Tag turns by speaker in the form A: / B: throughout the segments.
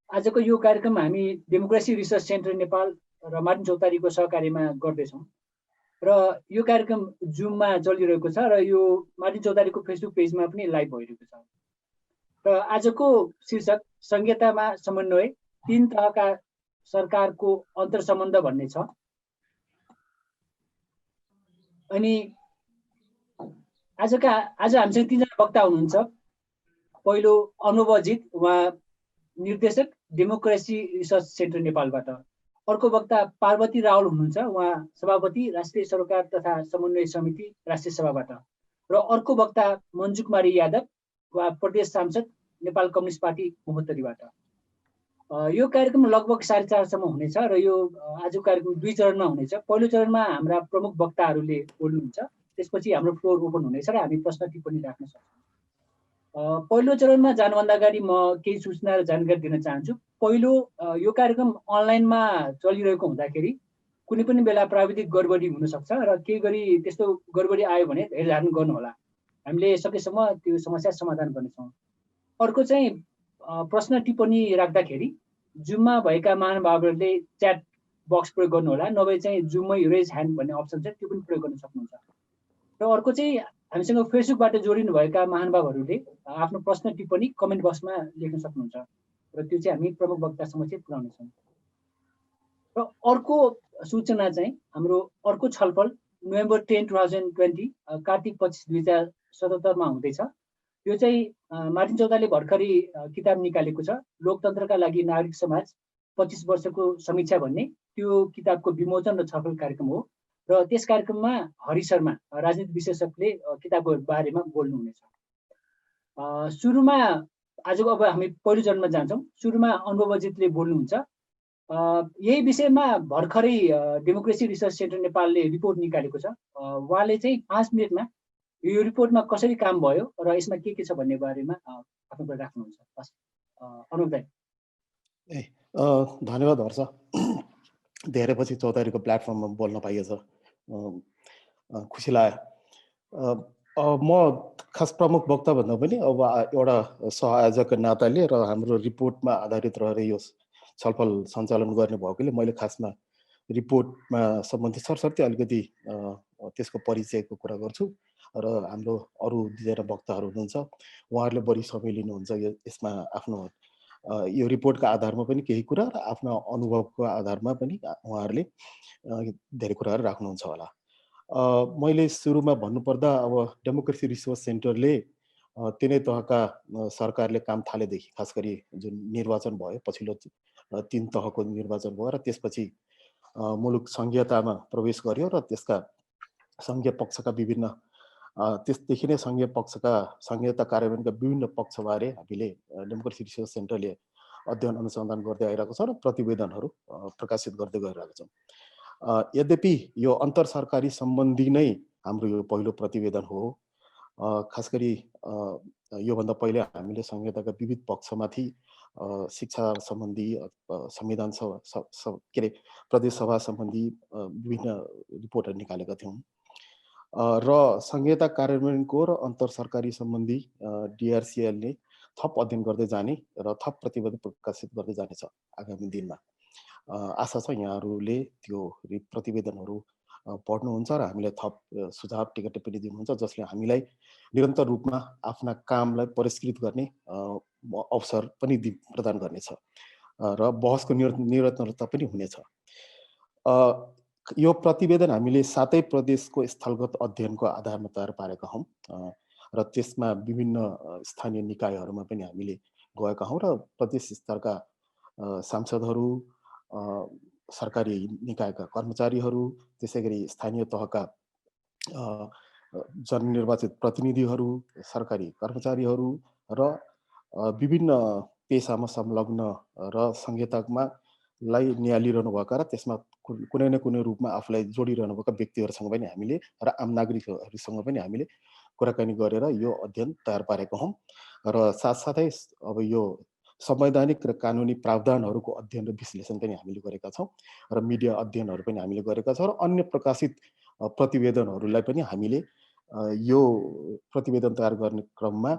A: आजको यो कार्यक्रम हामी डेमोक्रेसी रिसर्च सेन्टर नेपाल र मार्टिन चौतारीको सहकार्यमा गर्दैछौँ र यो कार्यक्रम जुममा चलिरहेको छ र यो मार्टिन चौतारीको फेसबुक पेजमा पनि लाइभ भइरहेको छ र आजको शीर्षक संहितामा समन्वय 3 तहका सरकारको अन्तर्सम्बन्ध भन्ने छ। अनि आज हामीसँग 3 जना वक्ता हुनुहुन्छ। पहिलो अनुभव अजित, उहाँ निर्देशक डेमोक्रेसी रिसर्च सेन्टर नेपालबाट। अर्को वक्ता पार्वती रावल हुनुहुन्छ, उहाँ सभापति राष्ट्रिय सरोकार तथा समन्वय समिति राष्ट्रिय सभाबाट। र अर्को वक्ता मञ्जु कुमारी यादव, उहाँ प्रदेश सांसद नेपाल कम्युनिस्ट पार्टी महोत्तरीबाट। यो कार्यक्रम लगभग 4:30 सम्म हुनेछ र यो आजको कार्यक्रम 2 चरणमा हुनेछ। पहिलो चरणमा हाम्रा प्रमुख वक्ताहरूले बोल्नुहुन्छ, त्यसपछि हाम्रो फ्लोर ओपन हुनेछ र हामी प्रश्न टिप्पणी राख्न सक्छौँ। पहिलो चरणमा जानुभन्दा अगाडि म केही सूचना र जानकारी दिन चाहन्छु। पहिलो, यो कार्यक्रम अनलाइनमा चलिरहेको हुँदाखेरि कुनै पनि बेला प्राविधिक गडबडी हुनसक्छ र केही गरी त्यस्तो गडबडी आयो भने धैर्य धारण गर्नुहोला, हामीले सकेसम्म त्यो समस्या समाधान गर्नेछौँ। अर्को चाहिँ प्रश्न टिप्पणी राख्दाखेरि जुममा भएका महानुभावहरूले च्याट बक्स प्रयोग गर्नुहोला, नभए चाहिँ जुममै रेज ह्यान्ड भन्ने अप्सन छ, त्यो पनि प्रयोग गर्न सक्नुहुन्छ। र अर्को चाहिँ हामीसँग फेसबुकबाट जोडिनु भएका महानुभावहरूले आफ्नो प्रश्न टिप्पणी कमेन्ट बक्समा लेख्न सक्नुहुन्छ र त्यो चाहिँ हामी प्रमुख वक्ता समक्ष पुर्याउनेछौँ। र अर्को सूचना चाहिँ हाम्रो अर्को छलफल नोभेम्बर 10, 2020 कार्तिक 25, 2077 हुँदैछ। यो चाहिँ मार्टिन चौतारीले भर्खरै किताब निकालेको छ, लोकतन्त्रका लागि नागरिक समाज 25 वर्षको समीक्षा भन्ने। त्यो किताबको विमोचन र छलफल कार्यक्रम हो र त्यस कार्यक्रममा हरि शर्मा राजनीति विशेषज्ञले किताबको बारेमा बोल्नुहुनेछ। सुरुमा आजको अब हामी पहिलो चरणमा जान्छौँ। सुरुमा अनुभव अजितले बोल्नुहुन्छ। यही विषयमा भर्खरै डेमोक्रेसी रिसर्च सेन्टर नेपालले रिपोर्ट निकालेको छ। उहाँले चाहिँ 5 मिनटमा यो रिपोर्टमा कसरी काम भयो र यसमा के छ भन्ने बारेमा आफ्नो कुरा राख्नुहुन्छ। अनुभव दाइ।
B: धन्यवाद हर्ष। धेरै पछि चौतारीको प्लेटफर्ममा बोल्न पाइएछ, खुसी लाग्यो। म खास प्रमुख वक्ता भन्दा पनि अब एउटा सहआयोजकको नाताले र हाम्रो रिपोर्टमा आधारित रहेर यो छलफल सञ्चालन गर्ने भएकोले मैले खासमा रिपोर्टमा सम्बन्धित सरसर्ती अलिकति त्यसको परिचयको कुरा गर्छु र हाम्रो अरू 2 जना वक्ताहरू हुनुहुन्छ, उहाँहरूले बढी समय लिनुहुन्छ यसमा। आफ्नो यो रिपोर्टका आधारमा पनि केही कुरा र आफ्नो अनुभवको आधारमा पनि उहाँहरूले धेरै कुराहरू राख्नुहुन्छ होला। मैले सुरुमा भन्नुपर्दा अब डेमोक्रेसी रिसर्च सेन्टरले तिनै तहका सरकारले काम थालेदेखि, खास गरी जुन निर्वाचन भयो, पछिल्लो 3 तहको निर्वाचन भयो र त्यसपछि मुलुक संघीयतामा प्रवेश गर्यो र त्यसका संघीय पक्षका विभिन्न त्यसदेखि नै संघीय पक्षका संघीयता कार्यान्वयनका विभिन्न पक्षबारे हामीले डेमोक्रेसी रिसर्च सेन्टरले अध्ययन अनुसन्धान गर्दै आइरहेको छ र प्रतिवेदनहरू प्रकाशित गर्दै गइरहेको छ। यद्यपि यो अन्तर सरकारी सम्बन्धी नै हाम्रो यो पहिलो प्रतिवेदन हो। खास गरी योभन्दा पहिले हामीले संहिताका विविध पक्षमाथि शिक्षा सम्बन्धी, संविधान के अरे प्रदेश सभा सम्बन्धी विभिन्न रिपोर्टहरू निकालेका थियौँ र संहिता कार्यान्वयनको र अन्तर सरकारी सम्बन्धी डिआरसिएलले थप अध्ययन गर्दै जाने र थप प्रतिवेदन प्रकाशित गर्दै जानेछ आगामी दिनमा। आशा छ यहाँहरूले त्यो प्रतिवेदनहरू पढ्नुहुन्छ र हामीलाई थप सुझाव टिका टिप्पणी दिनुहुन्छ, जसले हामीलाई निरन्तर रूपमा आफ्ना कामलाई परिष्कृत गर्ने अवसर पनि प्रदान गर्नेछ र बहसको निरन्तरता पनि हुनेछ। यो प्रतिवेदन हामीले 7 प्रदेशको स्थलगत अध्ययनको आधारमा तयार पारेका हौँ र त्यसमा विभिन्न स्थानीय निकायहरूमा पनि हामीले गएका हौँ र प्रदेश स्तरका सांसदहरू, सरकारी निकायका कर्मचारीहरू, त्यसै गरी स्थानीय तहका जननिर्वाचित प्रतिनिधिहरू, सरकारी कर्मचारीहरू र विभिन्न पेसामा संलग्न र संहितामा निहालिरहनु भएका र त्यसमा कुनै न कुनै रूपमा आफूलाई जोडिरहनु भएका व्यक्तिहरूसँग पनि हामीले र आम नागरिकहरूसँग पनि हामीले कुराकानी गरेर यो अध्ययन तयार पारेका हौँ र साथसाथै अब यो संवैधानिक र कानुनी प्रावधानहरूको अध्ययन र विश्लेषण पनि हामीले गरेका छौँ र मिडिया अध्ययनहरू पनि हामीले गरेका छौँ र अन्य प्रकाशित प्रतिवेदनहरूलाई पनि हामीले यो प्रतिवेदन तयार गर्ने क्रममा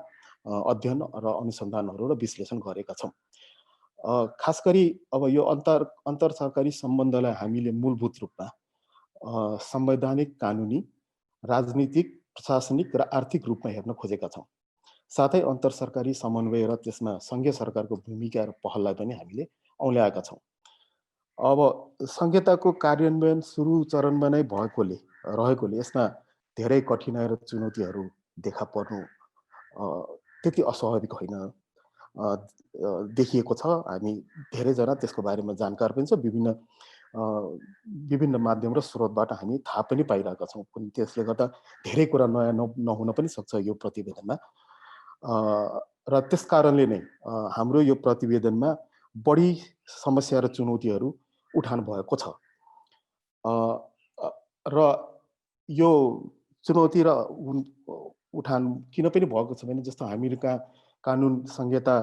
B: अध्ययन र अनुसन्धानहरू र विश्लेषण गरेका छौँ। खास गरी अब यो अन्तर सरकारी सम्बन्धलाई हामीले मूलभूत रूपमा संवैधानिक, कानुनी, राजनीतिक, प्रशासनिक र आर्थिक रूपमा हेर्न खोजेका छौँ। साथै अन्तर सरकारी समन्वय र त्यसमा सङ्घीय सरकारको भूमिका र पहललाई पनि हामीले औल्याएका छौँ। अब संहिताको कार्यान्वयन सुरु चरणमा नै रहेकोले यसमा धेरै कठिनाइ र चुनौतीहरू देखा पर्नु त्यति अस्वाभाविक होइन देखिएको छ। हामी धेरैजना त्यसको बारेमा जानकार पनि छ। विभिन्न माध्यम र स्रोतबाट हामी थाहा पनि पाइरहेका छौँ। त्यसले गर्दा धेरै कुरा नयाँ नहुन पनि सक्छ यो प्रतिवेदनमा। र त्यस कारणले नै हाम्रो यो प्रतिवेदनमा बढी समस्या र चुनौतीहरू उठान भएको छ। र यो चुनौती र उठान किन पनि भएको छ भने जस्तो हामी कहाँ कानुन संहिता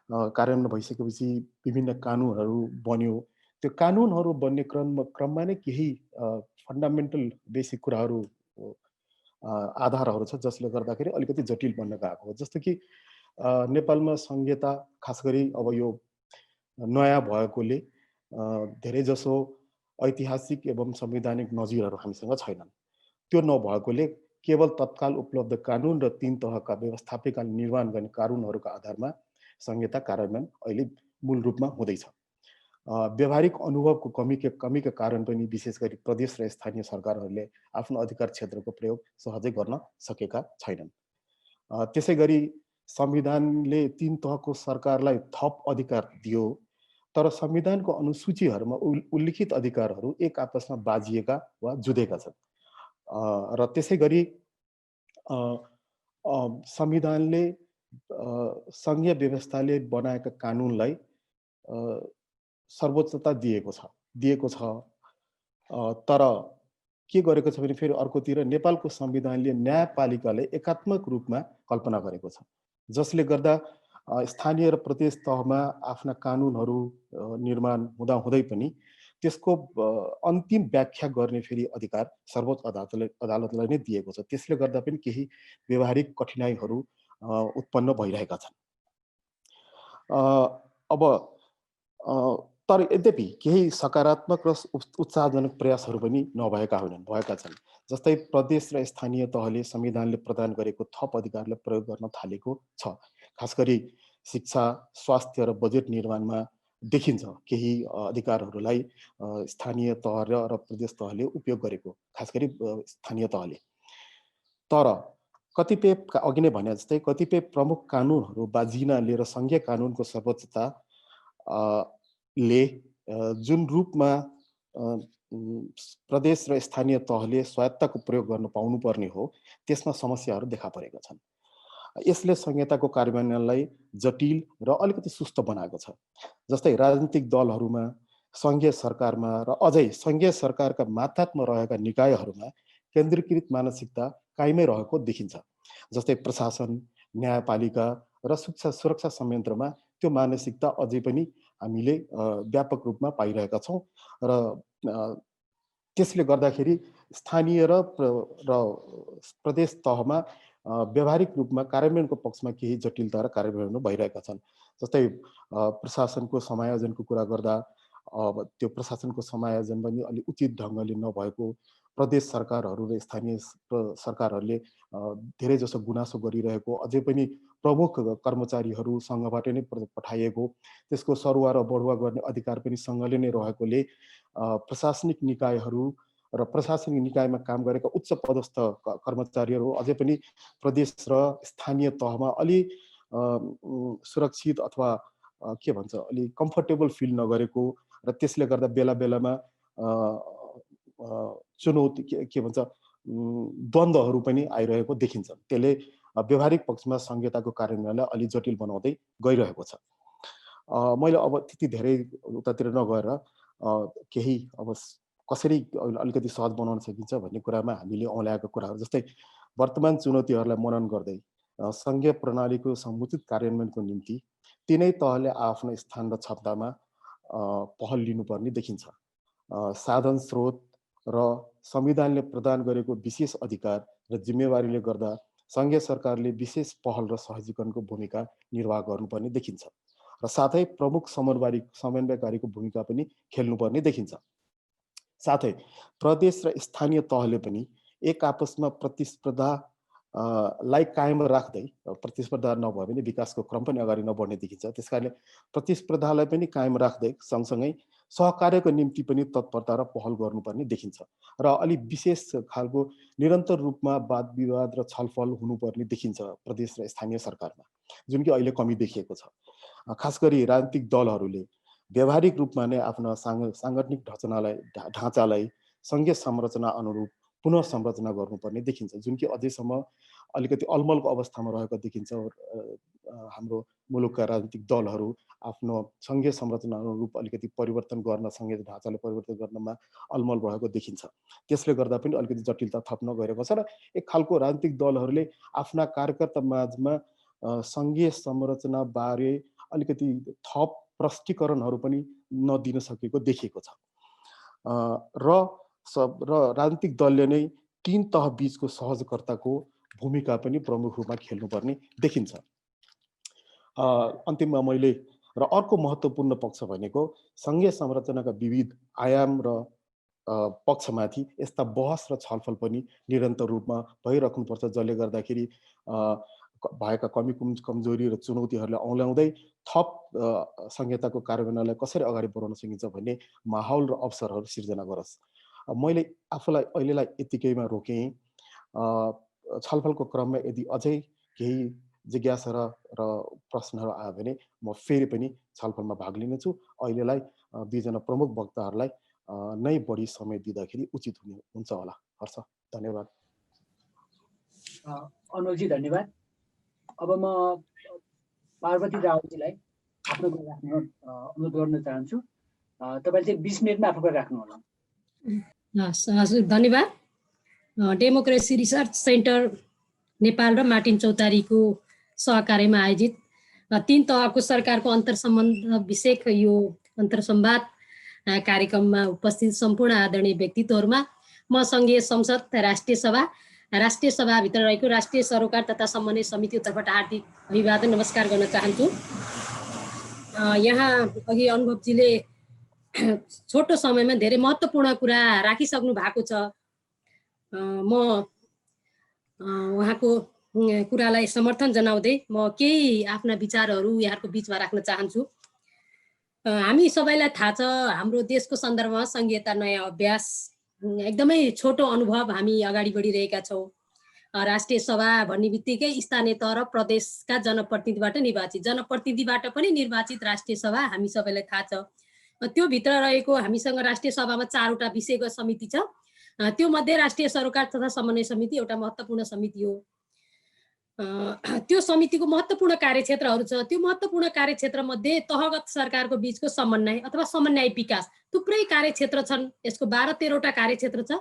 B: कार्यान्वयन भइसकेपछि विभिन्न कानुनहरू बन्यो। त्यो कानुनहरू बन्ने क्रममा नै केही फन्डामेन्टल बेसिक कुराहरू आधारहरू छ जसले गर्दाखेरि अलिकति जटिल बन्न गएको हो। जस्तो कि नेपालमा संहिता खास गरी अब यो नयाँ भएकोले धेरै जसो ऐतिहासिक एवं संवैधानिक नजिरहरू हामीसँग छैनन्। त्यो नभएकोले केवल तत्काल उपलब्ध कानुन र 3 तहका व्यवस्थापिका निर्माण गर्ने कानुनहरूका आधारमा संहिता कार्यान्वयन अहिले मूल रूपमा हुँदैछ। व्यावहारिक अनुभवको कमीका कारण पनि विशेष गरी प्रदेश र स्थानीय सरकारहरूले आफ्नो अधिकार क्षेत्रको प्रयोग सहजै गर्न सकेका छैनन्। त्यसै गरी संविधानले 3 तहको सरकारलाई थप अधिकार दियो, तर संविधानको अनुसूचीहरूमा उल्लिखित अधिकारहरू एक आपसमा बाजिएका वा जुधेका छन्। र त्यसै गरी संविधानले सङ्घीय व्यवस्थाले बनाएका कानुनलाई सर्वोच्चता दिएको छ। तर के गरेको छ भने फेरि अर्कोतिर नेपालको संविधानले न्यायपालिकालाई एकात्मक रूपमा कल्पना गरेको छ, जसले गर्दा स्थानीय र प्रदेश तहमा आफ्ना कानुनहरू निर्माण हुँदाहुँदै पनि त्यसको अन्तिम व्याख्या गर्ने फेरि अधिकार सर्वोच्च अदालतलाई नै दिएको छ। त्यसले गर्दा पनि केही व्यवहारिक कठिनाइहरू उत्पन्न भइरहेका छन्। तर यद्यपि केही सकारात्मक र उत्साहजनक प्रयासहरू पनि नभएका होइनन्, भएका छन्। जस्तै प्रदेश र स्थानीय तहले संविधानले प्रदान गरेको थप अधिकारलाई प्रयोग गर्न थालेको छ। खास गरी शिक्षा, स्वास्थ्य र बजेट निर्माणमा देखिन्छ केही अधिकारहरूलाई स्थानीय तह र प्रदेश तहले उपयोग गरेको, खास गरी स्थानीय तहले। तर कतिपय अघि नै भने जस्तै कतिपय प्रमुख कानुनहरू बाजिनाले र सङ्घीय कानुनको सर्वोच्चता ले जुन रूपमा प्रदेश र स्थानीय तहले स्वायत्तताको प्रयोग गर्न पाउनुपर्ने हो त्यसमा समस्याहरू देखा परेका छन्। यसले संहिताको कार्यान्वयनलाई जटिल र अलिकति सुस्त बनाएको छ। जस्तै राजनीतिक दलहरूमा, सङ्घीय सरकारमा र अझै सङ्घीय सरकारका मातहतमा रहेका निकायहरूमा केन्द्रीकृत मानसिकता कायमै रहेको देखिन्छ। जस्तै प्रशासन, न्यायपालिका र सुरक्षा संयन्त्रमा त्यो मानसिकता अझै पनि हामीले व्यापक रूपमा पाइरहेका छौँ। र त्यसले गर्दाखेरि स्थानीय र प्रदेश तहमा व्यावहारिक रूपमा कार्यान्वयनको पक्षमा केही जटिलता र कार्यान्वयन भइरहेका छन्। जस्तै प्रशासनको समायोजनको कुरा गर्दा अब त्यो प्रशासनको समायोजन पनि अलिक उचित ढङ्गले नभएको, प्रदेश सरकारहरू र स्थानीय सरकारहरूले धेरै जसो गुनासो गरिरहेको, अझै पनि प्रमुख कर्मचारीहरू सङ्घबाट नै पठाइएको, त्यसको सरुवा र बढुवा गर्ने अधिकार पनि सङ्घले नै रहेकोले प्रशासनिक निकायहरू र प्रशासनिक निकायमा काम गरेका उच्च पदस्थ कर्मचारीहरू अझै पनि प्रदेश र स्थानीय तहमा अलि सुरक्षित अथवा के भन्छ अलि कम्फर्टेबल फिल नगरेको र त्यसले गर्दा बेला बेलामा चुनौती के भन्छ द्वन्द्वहरू पनि आइरहेको देखिन्छ। त्यसले व्यवहारिक पक्षमा संहिताको कार्यान्वयनलाई अलि जटिल बनाउँदै गइरहेको छ। मैले अब त्यति धेरै उतातिर नगएर केही अब कसरी अलिकति सहज बनाउन सकिन्छ भन्ने कुरामा हामीले औल्याएका कुराहरू, जस्तै वर्तमान चुनौतीहरूलाई मनन गर्दै सङ्घीय प्रणालीको समुचित कार्यान्वयनको निम्ति तिनै तहले आफ्नो स्थान र क्षमतामा पहल लिनुपर्ने देखिन्छ। साधन स्रोत र संविधानले प्रदान गरेको विशेष अधिकार र जिम्मेवारीले गर्दा सङ्घीय सरकारले विशेष पहल र सहजीकरणको भूमिका निर्वाह गर्नुपर्ने देखिन्छ। र साथै प्रमुख समन्वयकारीको भूमिका पनि खेल्नुपर्ने देखिन्छ। साथै प्रदेश र स्थानीय तहले पनि एक आपसमा प्रतिस्पर्धा लाई कायम राख्दै, प्रतिस्पर्धा नभए पनि विकासको क्रम पनि अगाडि नबढ्ने देखिन्छ। त्यसकारणले प्रतिस्पर्धालाई पनि कायम राख्दै सँगसँगै सहकार्यको निम्ति पनि तत्परता र पहल गर्नुपर्ने देखिन्छ र अलि विशेष खालको निरन्तर रूपमा वाद विवाद र छलफल हुनुपर्ने देखिन्छ प्रदेश र स्थानीय सरकारमा, जुन कि अहिले कमी देखिएको छ। खास गरी राजनीतिक दलहरूले व्यावहारिक रूपमा नै आफ्नो साङ्गठनिक ढाँचालाई सङ्घीय संरचना अनुरूप पुनः संरचना गर्नुपर्ने देखिन्छ, जुन कि अझैसम्म अलिकति अलमलको अवस्थामा रहेको देखिन्छ। हाम्रो मुलुकका राजनीतिक दलहरू आफ्नो सङ्घीय संरचना अनुरूप अलिकति परिवर्तन गर्न, सङ्घीय ढाँचाले परिवर्तन गर्नमा अलमल रहेको देखिन्छ। त्यसले गर्दा पनि अलिकति जटिलता थप्न गएको छ र एक खालको राजनीतिक दलहरूले आफ्ना कार्यकर्ता माझमा सङ्घीय संरचना बारे अलिकति थप प्रष्टीकरणहरू पनि नदिन सकेको देखिएको छ र राजनीतिक दलले नै तीन तह बीचको सहजकर्ताको भूमिका पनि प्रमुख रूपमा खेल्नुपर्ने देखिन्छ। अन्तिममा मैले र अर्को महत्त्वपूर्ण पक्ष भनेको सङ्घीय संरचनाका विविध आयाम र पक्षमाथि यस्ता बहस र छलफल पनि निरन्तर रूपमा भइराख्नुपर्छ, जसले गर्दाखेरि भएका कमजोरी र चुनौतीहरूलाई औल्याउँदै थप संहिताको कार्यान्वयनलाई कसरी अगाडि बढाउन सकिन्छ भन्ने माहौल र अवसरहरू सिर्जना गरोस्। मैले आफूलाई अहिलेलाई यतिकैमा रोकेँ। छलफलको क्रममा यदि अझै केही जिज्ञासा र प्रश्नहरू आयो भने म फेरि पनि छलफलमा भाग लिनेछु। अहिलेलाई दुईजना प्रमुख वक्ताहरूलाई नै बढी समय दिँदाखेरि उचित हुन्छ होला। हर्ष, धन्यवाद।
A: अनुजी धन्यवाद। अब म पार्वती रावलजीलाई आफ्नो कुरा राख्न अनुरोध गर्न चाहन्छु। तपाईँले चाहिँ 20 मिनटमा आफ्नो कुरा राख्नु होला।
C: धन्यवाद। डेमोक्रेसी रिसर्च सेन्टर नेपाल र मार्टिन चौतारीको सहकार्यमा आयोजित 3 तहको सरकारको अन्तर्सम्बन्ध विषयक यो अन्तर्संवाद कार्यक्रममा उपस्थित सम्पूर्ण आदरणीय व्यक्तित्वहरूमा म सङ्घीय संसद, राष्ट्रिय सभाभित्र रहेको राष्ट्रिय सरोकार तथा समन्वय समितितर्फबाट हार्दिक अभिवादन नमस्कार गर्न चाहन्छु। यहाँ अघि अनुभवजीले छोटो समयमा धेरै महत्त्वपूर्ण कुरा राखिसक्नु भएको छ। म उहाँको कुरालाई समर्थन जनाउँदै म केही आफ्ना विचारहरू यहाँको बिचमा राख्न चाहन्छु। हामी सबैलाई थाहा छ, हाम्रो देशको सन्दर्भमा संघीयता नयाँ अभ्यास, एकदमै छोटो अनुभव हामी अगाडि बढिरहेका छौँ। राष्ट्रिय सभा भन्ने बित्तिकै स्थानीय तह र प्रदेशका जनप्रतिनिधिबाट पनि निर्वाचित राष्ट्रिय सभा हामी सबैलाई थाहा छ। त्यो भित्र रहेको हामीसँग राष्ट्रिय सभामा 4वटा विषयगत समिति छ। त्यो मध्ये राष्ट्रिय सरोकार तथा समन्वय समिति एउटा महत्त्वपूर्ण समिति हो। त्यो समितिको महत्त्वपूर्ण कार्यक्षेत्रहरू छ। त्यो महत्त्वपूर्ण कार्यक्षेत्र मध्ये तहगत सरकारको बीचको समन्वय अथवा समन्वय विकास, थुप्रै कार्यक्षेत्र छन्। यसको 12-13वटा कार्यक्षेत्र छ।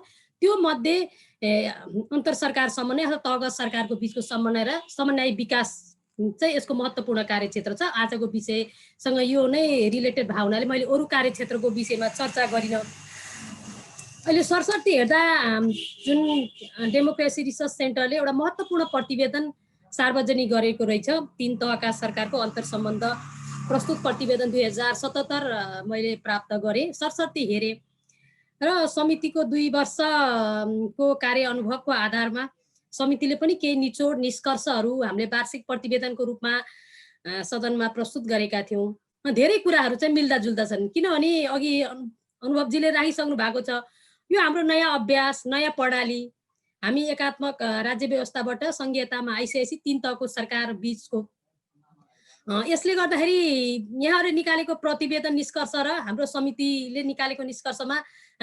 C: त्यो मध्ये अन्तर सरकार समन्वय अथवा तहगत सरकारको बीचको समन्वय र समन्वय विकास चाहिँ यसको महत्त्वपूर्ण कार्यक्षेत्र छ। आजको विषयसँग यो नै रिलेटेड भावनाले मैले अरू कार्यक्षेत्रको विषयमा चर्चा गरिन। अहिले सरसर्ती हेर्दा जुन डेमोक्रेसी रिसर्च सेन्टरले एउटा महत्त्वपूर्ण प्रतिवेदन सार्वजनिक गरेको रहेछ। 3 तहका सरकारको अन्तर्सम्बन्ध प्रस्तुत प्रतिवेदन 2077 मैले प्राप्त गरेँ, सरसर्ती हेरेँ र समितिको 2 वर्षको कार्य अनुभवको आधारमा समितिले पनि केही निचोड निष्कर्षहरू हामीले वार्षिक प्रतिवेदनको रूपमा सदनमा प्रस्तुत गरेका थियौँ। धेरै कुराहरू चाहिँ मिल्दाजुल्दा छन्, किनभने अघि अनुभवजीले राखिसक्नु भएको छ। यो हाम्रो नयाँ अभ्यास, नयाँ प्रणाली, हामी एकात्मक राज्य व्यवस्थाबाट संघीयतामा आइसकेपछि 3 तहको सरकार बीचको, यसले गर्दाखेरि यहाँहरूले निकालेको प्रतिवेदन निष्कर्ष र हाम्रो समितिले निकालेको निष्कर्षमा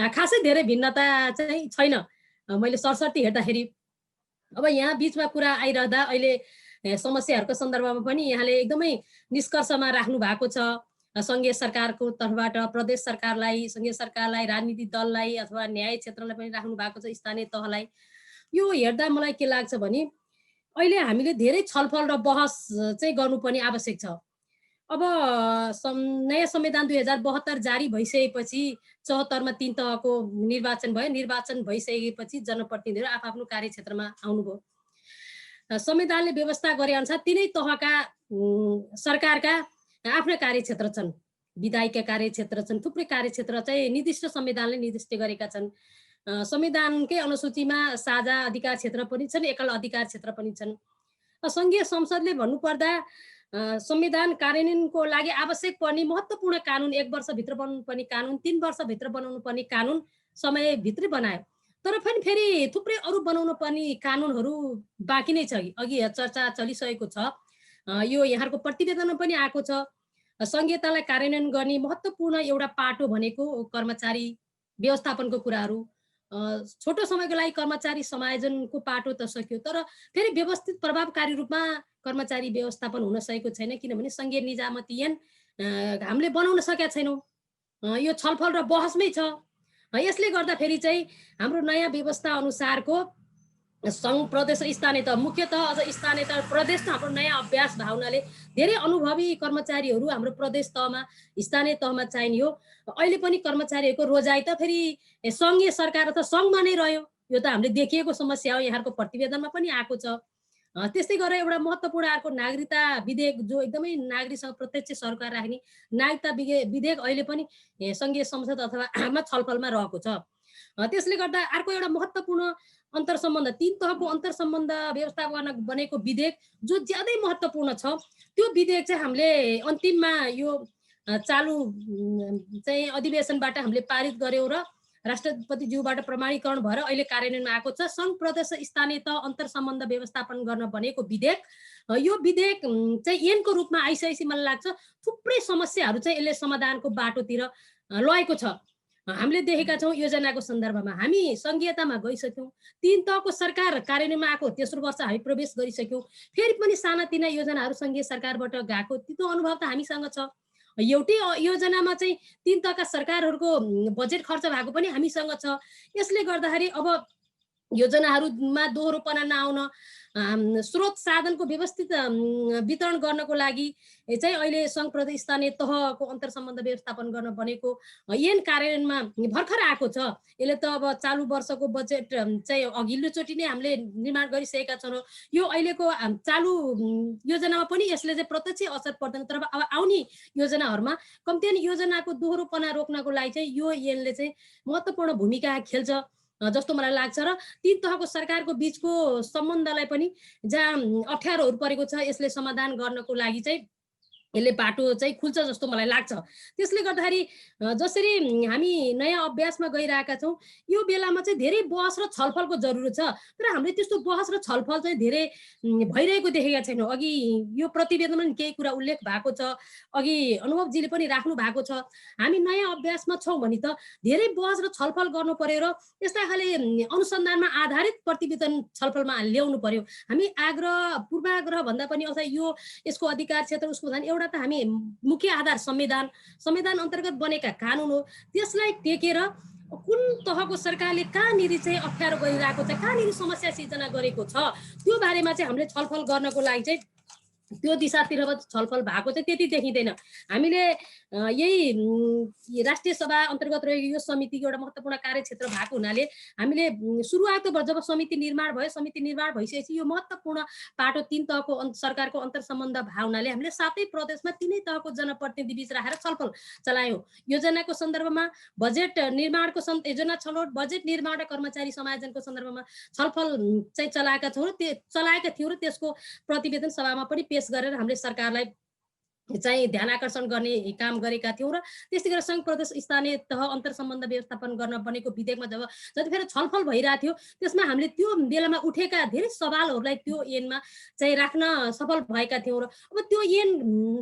C: खासै धेरै भिन्नता चाहिँ छैन। मैले सरसर्ती हेर्दाखेरि अब यहाँ बिचमा कुरा आइरहँदा अहिले समस्याहरूको सन्दर्भमा पनि यहाँले एकदमै निष्कर्षमा राख्नु भएको छ। संघीय सरकारको तर्फबाट प्रदेश सरकारलाई, संघीय सरकारलाई, राजनीतिक दललाई अथवा न्याय क्षेत्रलाई पनि राख्नु भएको छ, स्थानीय तहलाई। यो हेर्दा मलाई के लाग्छ भने अहिले हामीले धेरै छलफल र बहस चाहिँ गर्नुपर्ने आवश्यक छ। अब नयाँ संविधान 2072 जारी भइसकेपछि 74 मा 3 तहको निर्वाचन भयो। निर्वाचन भइसकेपछि जनप्रतिनिधिहरू आफ्नो कार्यक्षेत्रमा आउनुभयो। संविधानले व्यवस्था गरे अनुसार 3 तहका सरकारका आफ्ना कार्यक्षेत्र छन्, विधायिका कार्यक्षेत्र छन्, थुप्रै कार्यक्षेत्र चाहिँ निर्दिष्ट संविधानले निर्दिष्ट गरेका छन्। संविधानकै अनुसूचीमा साझा अधिकार क्षेत्र पनि छन्, एकल अधिकार क्षेत्र पनि छन्। सङ्घीय संसदले भन्नुपर्दा संविधान कार्यान्वयनको लागि आवश्यक पर्ने महत्त्वपूर्ण कानुन 1 वर्षभित्र बनाउनु पर्ने कानुन, 3 वर्षभित्र बनाउनु पर्ने कानुन समयभित्रै बनायो। तर पनि फेरि थुप्रै अरू बनाउनु पर्ने कानुनहरू बाँकी नै छ। अघि चर्चा चलिसकेको छ, यो यहाँको प्रतिवेदनमा पनि आएको छ। संघीयतालाई कार्यान्वयन गर्ने महत्त्वपूर्ण एउटा पाटो भनेको कर्मचारी व्यवस्थापनको कुराहरू। छोटो समयको लागि कर्मचारी समायोजनको पाटो त सक्यो, तर फेरि व्यवस्थित प्रभावकारी रूपमा कर्मचारी व्यवस्थापन हुन सकेको छैन, किनभने सङ्घीय निजामती ऐन हामीले बनाउन सकेका छैनौँ। यो छलफल र बहसमै छ। यसले गर्दा फेरि चाहिँ हाम्रो नयाँ व्यवस्था अनुसारको सङ्घ, प्रदेश, स्थानीय तह, मुख्यतः अझ स्थानीय तह, प्रदेश त हाम्रो नयाँ अभ्यास भावनाले धेरै अनुभवी कर्मचारीहरू हाम्रो प्रदेश तहमा, स्थानीय तहमा चाहिने हो। अहिले पनि कर्मचारीहरूको रोजाइ त फेरि सङ्घीय सरकार अथवा सङ्घमा नै रह्यो। यो त हामीले देखिएको समस्या हो, यहाँको प्रतिवेदनमा पनि आएको छ। त्यस्तै गरेर एउटा महत्त्वपूर्ण अर्को नागरिकता विधेयक, जो एकदमै नागरिकसँग प्रत्यक्ष सरकार राख्ने नागरिकता विधेयक अहिले पनि सङ्घीय संसद अथवा छलफलमा रहेको छ। त्यसले गर्दा अर्को एउटा महत्त्वपूर्ण अन्तर्सम्बन्ध, 3 तहको अन्तर्सम्बन्ध व्यवस्थापन बनेको विधेयक जो ज्यादै महत्त्वपूर्ण छ, त्यो विधेयक चाहिँ हामीले अन्तिममा यो चालु चाहिँ अधिवेशनबाट हामीले पारित गऱ्यौँ र राष्ट्रपतिज्यूबाट प्रमाणीकरण भएर अहिले कार्यान्वयनमा आएको छ। सङ्घ, प्रदेश, स्थानीय तह अन्तर्सम्बन्ध व्यवस्थापन गर्न बनेको विधेयक। यो विधेयक चाहिँ ऐनको रूपमा आइसकेपछि मलाई लाग्छ थुप्रै समस्याहरू चाहिँ यसले समाधानको बाटोतिर लगेको छ। हामीले देखेका छौँ योजनाको सन्दर्भमा हामी सङ्घीयतामा गइसक्यौँ, 3 तहको सरकार कार्यान्वयनमा आएको तेस्रो वर्ष हामी प्रवेश गरिसक्यौँ। फेरि पनि सानातिना योजनाहरू सङ्घीय सरकारबाट गएको त्यो अनुभव त हामीसँग छ। एउटै योजनामा चाहिँ 3 तहका सरकारहरूको बजेट खर्च भएको पनि हामीसँग छ। यसले गर्दाखेरि अब योजनाहरूमा दोहोरोपना नआउन, स्रोत साधनको व्यवस्थित वितरण गर्नको लागि चाहिँ अहिले सङ्घ, प्रदेश, स्थानीय तहको अन्तर्सम्बन्ध व्यवस्थापन गर्न बनेको ऐन कार्यान्वयनमा भर्खर आएको छ। यसले त अब चालु वर्षको बजेट चाहिँ अघिल्लोचोटि नै हामीले निर्माण गरिसकेका छौँ। यो अहिलेको चालु योजनामा पनि यसले चाहिँ प्रत्यक्ष असर पर्दैन, तर अब आउने योजनाहरूमा कम्ती योजनाको दोहोरोपना रोक्नको लागि चाहिँ यो ऐनले चाहिँ महत्त्वपूर्ण भूमिका खेल्छ जस्तो मलाई लाग्छ। र 3 तहको सरकारको बीचको सम्बन्धलाई पनि जहाँ अप्ठ्यारोहरू परेको छ, यसले समाधान गर्नको लागि चाहिँ यसले बाटो चाहिँ खुल्छ जस्तो मलाई लाग्छ। त्यसले गर्दाखेरि जसरी हामी नयाँ अभ्यासमा गइरहेका छौँ, यो बेलामा चाहिँ धेरै बहस र छलफलको जरुरत छ, तर हामीले त्यस्तो बहस र छलफल चाहिँ धेरै भइरहेको देखेका छैनौँ। अघि यो प्रतिवेदनमा पनि केही कुरा उल्लेख भएको छ, अघि अनुभवजीले पनि राख्नु भएको छ। हामी नयाँ अभ्यासमा छौँ भने त धेरै बहस र छलफल गर्नु पर्यो र यस्ता खाले अनुसन्धानमा आधारित प्रतिवेदन छलफलमा ल्याउनु पर्यो। हामी आग्रह पूर्वाग्रह भन्दा पनि अथवा यो यसको अधिकार क्षेत्र उसको ध्यान एउटा त हामी मुख्य आधार संविधान अन्तर्गत बनेका कानुन हो, त्यसलाई टेकेर कुन तहको सरकारले कहाँनिर चाहिँ अप्ठ्यारो गरिरहेको छ, कहाँनिर समस्या सिर्जना गरेको छ, त्यो बारेमा चाहिँ हामीले छलफल गर्नको लागि चाहिँ त्यो दिशातिर छलफल भएको चाहिँ त्यति देखिँदैन। हामीले यही राष्ट्रिय सभा अन्तर्गत रहेको यो समितिको एउटा महत्त्वपूर्ण कार्यक्षेत्र भएको हुनाले हामीले सुरुवातको जब समिति निर्माण भयो, समिति निर्माण भइसकेपछि यो महत्त्वपूर्ण पाटो 3 तहको सरकारको अन्तर्सम्बन्ध भावनाले हामीले 7 प्रदेशमा 3 तहको जनप्रतिनिधि बीच राखेर छलफल चलायौँ। योजनाको सन्दर्भमा, बजेट निर्माणको योजना छनौट, बजेट निर्माण र कर्मचारी समायोजनको सन्दर्भमा छलफल चाहिँ चलाएका थियौँ र त्यसको प्रतिवेदन सभामा पनि पेश गरेर हामीले सरकारलाई चाहिँ ध्यान आकर्षण गर्ने काम गरेका थियौँ। र त्यस्तै गरेर सङ्घ, प्रदेश, स्थानीय तह अन्तर्सम्बन्ध व्यवस्थापन गर्न बनेको विधेयकमा जतिखेर छलफल भइरहेको थियो, त्यसमा हामीले त्यो बेलामा उठेका धेरै सवालहरूलाई त्यो ऐनमा चाहिँ राख्न सफल भएका थियौँ। र अब त्यो ऐन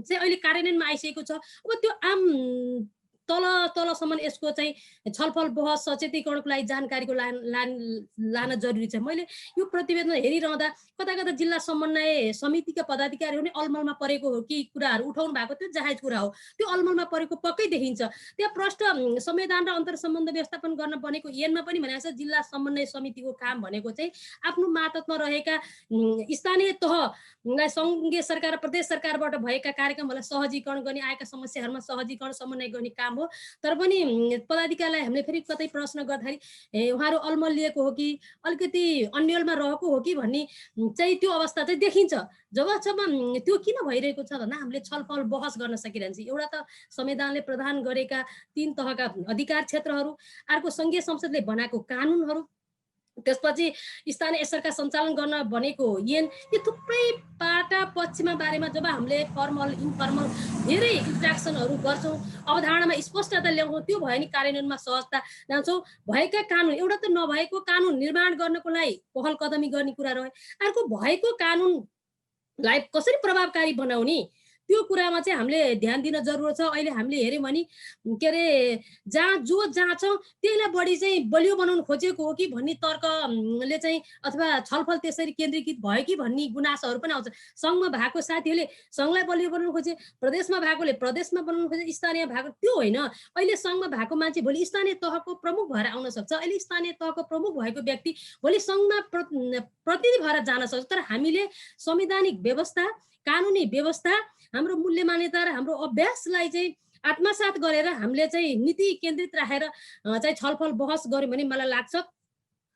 C: चाहिँ अहिले कार्यान्वयनमा आइसकेको छ। अब त्यो आम तलसम्म यसको चाहिँ छलफल, बहस, सचेतीकरणको लागि जानकारीको लान जरुरी छ। मैले यो प्रतिवेदन हेरिरहँदा कता जिल्ला समन्वय समितिका पदाधिकारीहरू नै अलमलमा परेको हो, केही कुराहरू उठाउनु भएको त्यो जायज कुरा हो, त्यो अलमलमा परेको पक्कै देखिन्छ। त्यहाँ प्रष्ट संविधान र अन्तर्सम्बन्ध व्यवस्थापन गर्न बनेको ऐनमा पनि भनेको छ जिल्ला समन्वय समितिको काम भनेको चाहिँ आफ्नो मातहतमा रहेका स्थानीय तहलाई सङ्घीय सरकार र प्रदेश सरकारबाट भएका कार्यक्रमहरूलाई सहजीकरण गर्ने, आएका समस्याहरूमा सहजीकरण समन्वय गर्ने काम भयो। तर पनि पदाधिकारीलाई हामीले फेरि कतै प्रश्न गर्दाखेरि उहाँहरू अल्मलिएको हो कि अलिकति अन्यलमा रहेको हो कि भन्ने चाहिँ त्यो अवस्था चाहिँ देखिन्छ। जबसम्म त्यो किन भइरहेको छ भन्दा हामीले छलफल बहस गर्न सकिरहन्छ। एउटा त संविधानले प्रदान गरेका 3 तहका अधिकार क्षेत्रहरू, अर्को सङ्घीय संसदले बनाएको कानुनहरू, त्यसपछि स्थानीय सरकार सञ्चालन गर्न बनेको ऐन, यो थुप्रै पाटा पक्षमा बारेमा जब हामीले फर्मल इन्फर्मल धेरै इन्ट्र्याक्सनहरू गर्छौँ, अवधारणामा स्पष्टता ल्याउँछौँ, त्यो भयो नि कार्यान्वयनमा सहजता जान्छौँ। भएका कानुन, एउटा त नभएको कानुन निर्माण गर्नको लागि पहल कदमी गर्ने कुरा रह्यो, अर्को भएको कानुनलाई कसरी प्रभावकारी बनाउने त्यो कुरामा चाहिँ हामीले ध्यान दिन जरुरत छ। अहिले हामीले हेऱ्यौँ भने के अरे जहाँ छ त्यहीलाई बढी चाहिँ बलियो बनाउनु खोजेको हो कि भन्ने तर्कले चाहिँ अथवा छलफल त्यसरी केन्द्रीकृत भयो कि भन्ने गुनासोहरू पनि आउँछ। सङ्घमा भएको साथीहरूले सङ्घलाई बलियो बनाउनु खोजे, प्रदेशमा भएकोले प्रदेशमा बनाउनु खोजे, स्थानीय भएको त्यो होइन। अहिले सङ्घमा भएको मान्छे भोलि स्थानीय तहको प्रमुख भएर आउन सक्छ। अहिले स्थानीय तहको प्रमुख भएको व्यक्ति भोलि सङ्घमा प्रतिनिधि भएर जान सक्छ। तर हामीले संवैधानिक व्यवस्था, कानुनी व्यवस्था, हाम्रो मूल्य मान्यता र हाम्रो अभ्यासलाई चाहिँ आत्मसात गरेर हामीले चाहिँ नीति केन्द्रित राखेर चाहिँ छलफल बहस गर्यौँ भने मलाई लाग्छ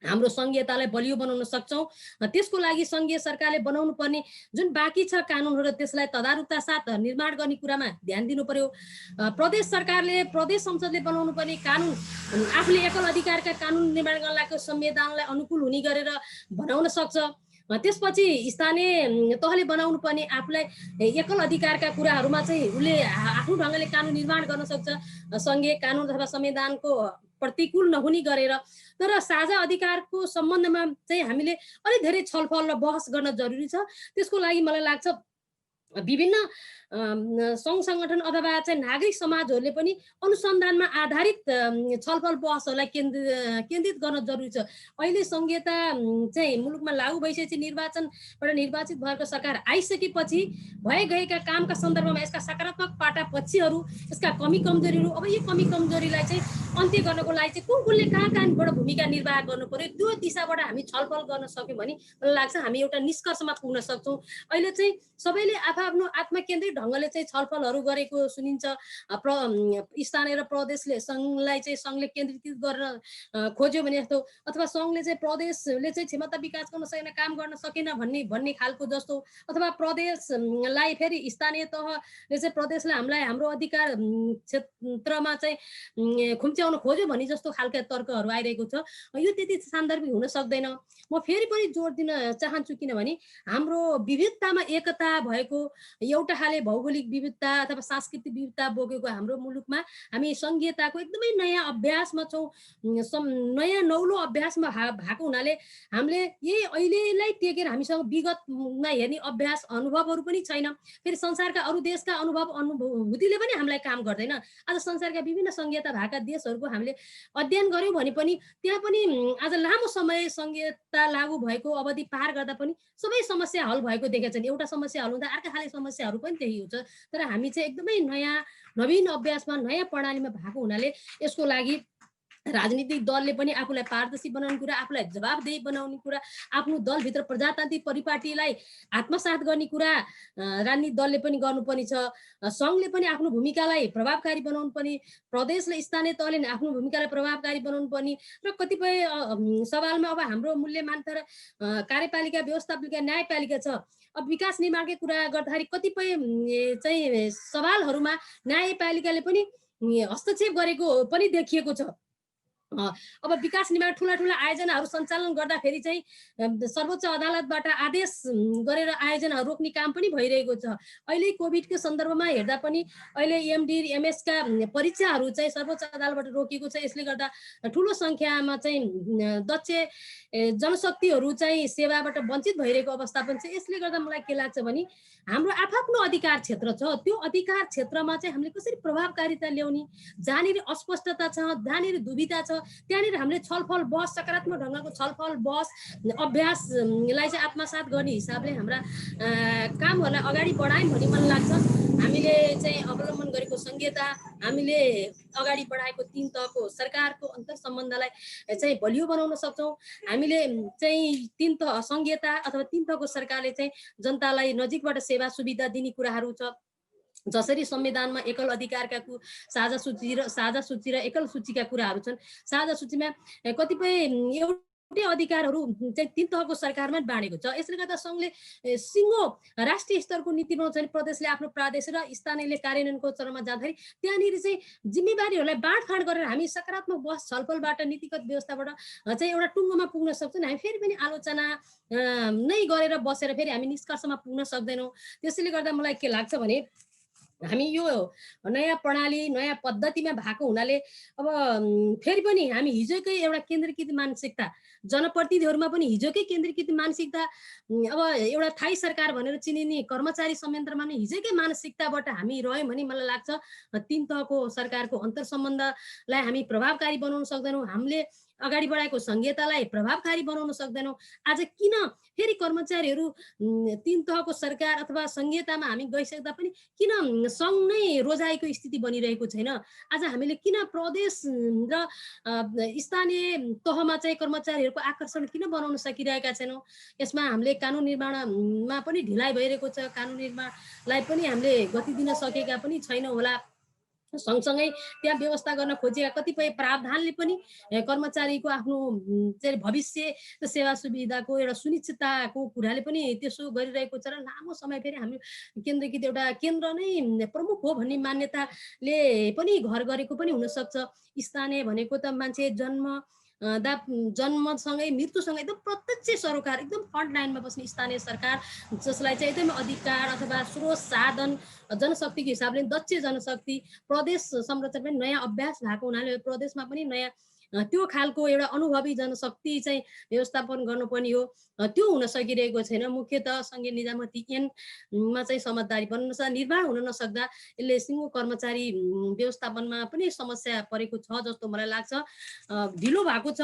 C: हाम्रो सङ्घीयतालाई बलियो बनाउन सक्छौँ। त्यसको लागि सङ्घीय सरकारले बनाउनु पर्ने जुन बाँकी छ कानुनहरू, त्यसलाई तदारुकता साथ निर्माण गर्ने कुरामा ध्यान दिनु पर्यो। प्रदेश सरकारले, प्रदेश संसदले बनाउनु पर्ने कानुन आफूले एकल अधिकारका कानुन निर्माण गर्न लागेको संविधानलाई अनुकूल हुने गरेर बनाउन सक्छ। त्यसपछि स्थानीय तहले बनाउनु पर्ने आफूलाई एकल अधिकारका कुराहरूमा चाहिँ उसले आफ्नो ढङ्गले कानुन निर्माण गर्न सक्छ, सङ्घीय कानुन अथवा संविधानको प्रतिकूल नहुने गरेर। तर साझा अधिकारको सम्बन्धमा चाहिँ हामीले अलि धेरै छलफल र बहस गर्न जरुरी छ। त्यसको लागि मलाई लाग्छ विभिन्न सङ्घ सङ्गठन अथवा चाहिँ नागरिक समाजहरूले पनि अनुसन्धानमा आधारित छलफल बहसहरूलाई केन्द्रित गर्न जरुरी छ। अहिले सङ्घीयता चाहिँ मुलुकमा लागू भइसकेपछि निर्वाचनबाट निर्वाचित भएको सरकार आइसकेपछि भए गएका कामका सन्दर्भमा यसका सकारात्मक पाटा पक्षहरू, यसका कमी कमजोरीहरू, अब यो कमी कमजोरीलाई चाहिँ अन्त्य गर्नको लागि चाहिँ कुनले कहाँबाट भूमिका निर्वाह गर्नु पर्यो त्यो दिशाबाट हामी छलफल गर्न सक्यौँ भने मलाई लाग्छ हामी एउटा निष्कर्षमा पुग्न सक्छौँ। अहिले चाहिँ सबैले आफ्नो आत्मकेन्द्रित ढङ्गले चाहिँ छलफलहरू गरेको सुनिन्छ। स्थानीय र प्रदेशले सङ्घलाई चाहिँ सङ्घले केन्द्रीकृत गर्न खोज्यो भने जस्तो, अथवा सङ्घले चाहिँ प्रदेशले चाहिँ क्षमता विकास गर्न सकेन, काम गर्न सकेन भन्ने खालको जस्तो, अथवा प्रदेशलाई फेरि स्थानीय तहले चाहिँ प्रदेशलाई हामीलाई हाम्रो अधिकार क्षेत्रमा चाहिँ खुम्च्याउन खोज्यो भने जस्तो खालका तर्कहरू आइरहेको छ। यो त्यति सान्दर्भिक हुन सक्दैन। म फेरि पनि जोड दिन चाहन्छु, किनभने हाम्रो विविधतामा एकता भएको, एउटा खाले भौगोलिक विविधता अथवा सांस्कृतिक विविधता बोकेको हाम्रो मुलुकमा हामी सङ्घीयताको एकदमै नयाँ अभ्यासमा छौँ। नयाँ नौलो अभ्यासमा भएको हुनाले हामीले यही अहिलेलाई टेकेर हामीसँग विगतमा हेर्ने अभ्यास अनुभवहरू पनि छैन। फेरि संसारका अरू देशका अनुभूतिले पनि हामीलाई काम गर्दैन। आज संसारका विभिन्न सङ्घीयता भएका देशहरूको हामीले अध्ययन गऱ्यौँ भने पनि त्यहाँ पनि आज लामो समय सङ्घीयता लागू भएको अवधि पार गर्दा पनि सबै समस्या हल भएको देखेका छन्। एउटा समस्या हल हुँदा अर्का खाले समस्याहरू पनि त्यही हुन्छ। तर हामी चाहिँ एकदमै नयाँ नवीन अभ्यासमा, नयाँ प्रणालीमा भएको हुनाले यसको लागि राजनीतिक दलले पनि आफूलाई पारदर्शी बनाउने कुरा, आफूलाई जवाबदेही बनाउने कुरा, आफ्नो दलभित्र प्रजातान्त्रिक परिपाटीलाई आत्मसात गर्ने कुरा राजनीतिक दलले पनि गर्नुपर्ने छ। सङ्घले पनि आफ्नो भूमिकालाई प्रभावकारी बनाउनु पर्ने, प्रदेशले स्थानीय तहले आफ्नो भूमिकालाई प्रभावकारी बनाउनु पर्ने र कतिपय सवालमा अब हाम्रो मूल्य मान्यता र कार्यपालिका, व्यवस्थापिका, न्यायपालिका छ। अब विकास निर्माणकै कुरा गर्दाखेरि कतिपय चाहिँ सवालहरूमा न्यायपालिकाले पनि हस्तक्षेप गरेको पनि देखिएको छ। अब विकास निर्माण ठुला आयोजनाहरू सञ्चालन गर्दाखेरि चाहिँ सर्वोच्च अदालतबाट आदेश गरेर आयोजनाहरू रोक्ने काम पनि भइरहेको छ। अहिले कोभिडको सन्दर्भमा हेर्दा पनि अहिले एमडी एमएसका परीक्षाहरू चाहिँ सर्वोच्च अदालतबाट रोकिएको छ। यसले गर्दा ठुलो सङ्ख्यामा चाहिँ दक्ष जनशक्तिहरू चाहिँ सेवाबाट वञ्चित भइरहेको अवस्था पनि छ। यसले गर्दा मलाई के लाग्छ भने हाम्रो आफ्नो अधिकार क्षेत्र छ, त्यो अधिकार क्षेत्रमा चाहिँ हामीले कसरी प्रभावकारिता ल्याउने, जहाँनिर अस्पष्टता छ, जहाँनिर दुविधा छ, त्यहाँनिर हामीले छलफल बहस, सकारात्मक ढङ्गको छलफल बहस अभ्यासलाई चाहिँ आत्मसात गर्ने हिसाबले हाम्रा कामहरूलाई अगाडि बढायौँ भने मलाई लाग्छ हामीले चाहिँ अवलम्बन गरेको सङ्घीयता, हामीले अगाडि बढाएको 3 तहको सरकारको अन्तर सम्बन्धलाई चाहिँ बलियो बनाउन सक्छौँ। हामीले चाहिँ 3 तह सङ्घीयता अथवा 3 तहको सरकारले चाहिँ जनतालाई नजिकबाट सेवा सुविधा दिने कुराहरू छ। जसरी संविधानमा एकल अधिकारका साझा सूची र एकल सूचीका कुराहरू छन्, साझा सूचीमा कतिपय एउटै अधिकारहरू चाहिँ 3 तहको सरकारमा बाँडेको छ। यसले गर्दा सङ्घले सिङ्गो राष्ट्रिय स्तरको नीति बनाउँछ भने प्रदेशले आफ्नो प्रादेश र स्थानीयले कार्यान्वयनको चरणमा जाँदाखेरि त्यहाँनिर चाहिँ जिम्मेवारीहरूलाई बाँडफाँड गरेर हामी सकारात्मक बहस छलफलबाट नीतिगत व्यवस्थाबाट चाहिँ एउटा टुङ्गोमा पुग्न सक्छौँ। हामी फेरि पनि आलोचना नै गरेर बसेर फेरि हामी निष्कर्षमा पुग्न सक्दैनौँ। त्यसैले गर्दा मलाई के लाग्छ भने हामी यो नयाँ प्रणाली नयाँ पद्धतिमा भएको हुनाले अब फेरि पनि हामी हिजोकै एउटा केन्द्रीकृत मानसिकता, जनप्रतिनिधिहरूमा पनि हिजोकै केन्द्रीकृत मानसिकता, अब एउटा थाई सरकार भनेर चिनिने कर्मचारी संयन्त्रमा पनि हिजोकै मानसिकताबाट हामी रह्यौँ भने मलाई लाग्छ 3 तहको सरकारको अन्तर सम्बन्धलाई हामी प्रभावकारी बनाउन सक्दैनौँ। हामीले अगाडि बढाएको संघीयतालाई प्रभावकारी बनाउन सक्दैनौँ। आज किन फेरि कर्मचारीहरू 3 तहको सरकार अथवा संघीयतामा हामी गइसक्दा पनि किन सङ्घ नै रोजाइको स्थिति बनिरहेको छैन? आज हामीले किन प्रदेश र स्थानीय तहमा चाहिँ कर्मचारीहरूको आकर्षण किन बनाउन सकिरहेका छैनौँ? यसमा हामीले कानुन निर्माणमा पनि ढिलाइ भइरहेको छ। कानुन निर्माणलाई पनि हामीले गति दिन सकेका पनि छैनौँ होला। सँगसँगै त्यहाँ व्यवस्था गर्न खोजेका कतिपय प्रावधानले पनि कर्मचारीको आफ्नो चाहिँ भविष्य सेवा सुविधाको एउटा सुनिश्चितताको कुराले पनि त्यसो गरिरहेको छ र लामो समय फेरि हामी केन्द्रीकृत एउटा केन्द्र नै प्रमुख हो भन्ने मान्यताले पनि घर गरेको पनि हुनसक्छ। स्थानीय भनेको त मान्छे जन्मसँगै मृत्युसँगै एकदम प्रत्यक्ष सरोकार, एकदम फ्रन्ट लाइनमा बस्ने स्थानीय सरकार, जसलाई चाहिँ एकदमै अधिकार अथवा स्रोत साधन जनशक्तिको हिसाबले दक्ष जनशक्ति, प्रदेश संरचना पनि नयाँ अभ्यास भएको हुनाले प्रदेशमा पनि नयाँ त्यो खालको एउटा अनुभवी जनशक्ति चाहिँ व्यवस्थापन गर्नुपर्ने हो। त्यो हुन सकिरहेको छैन। मुख्यतः सङ्घीय निजामती ऐनमा चाहिँ समझदारी बन्न निर्माण हुन नसक्दा यसले सिङ्गो कर्मचारी व्यवस्थापनमा पनि समस्या परेको छ जस्तो मलाई लाग्छ। ढिलो भएको छ।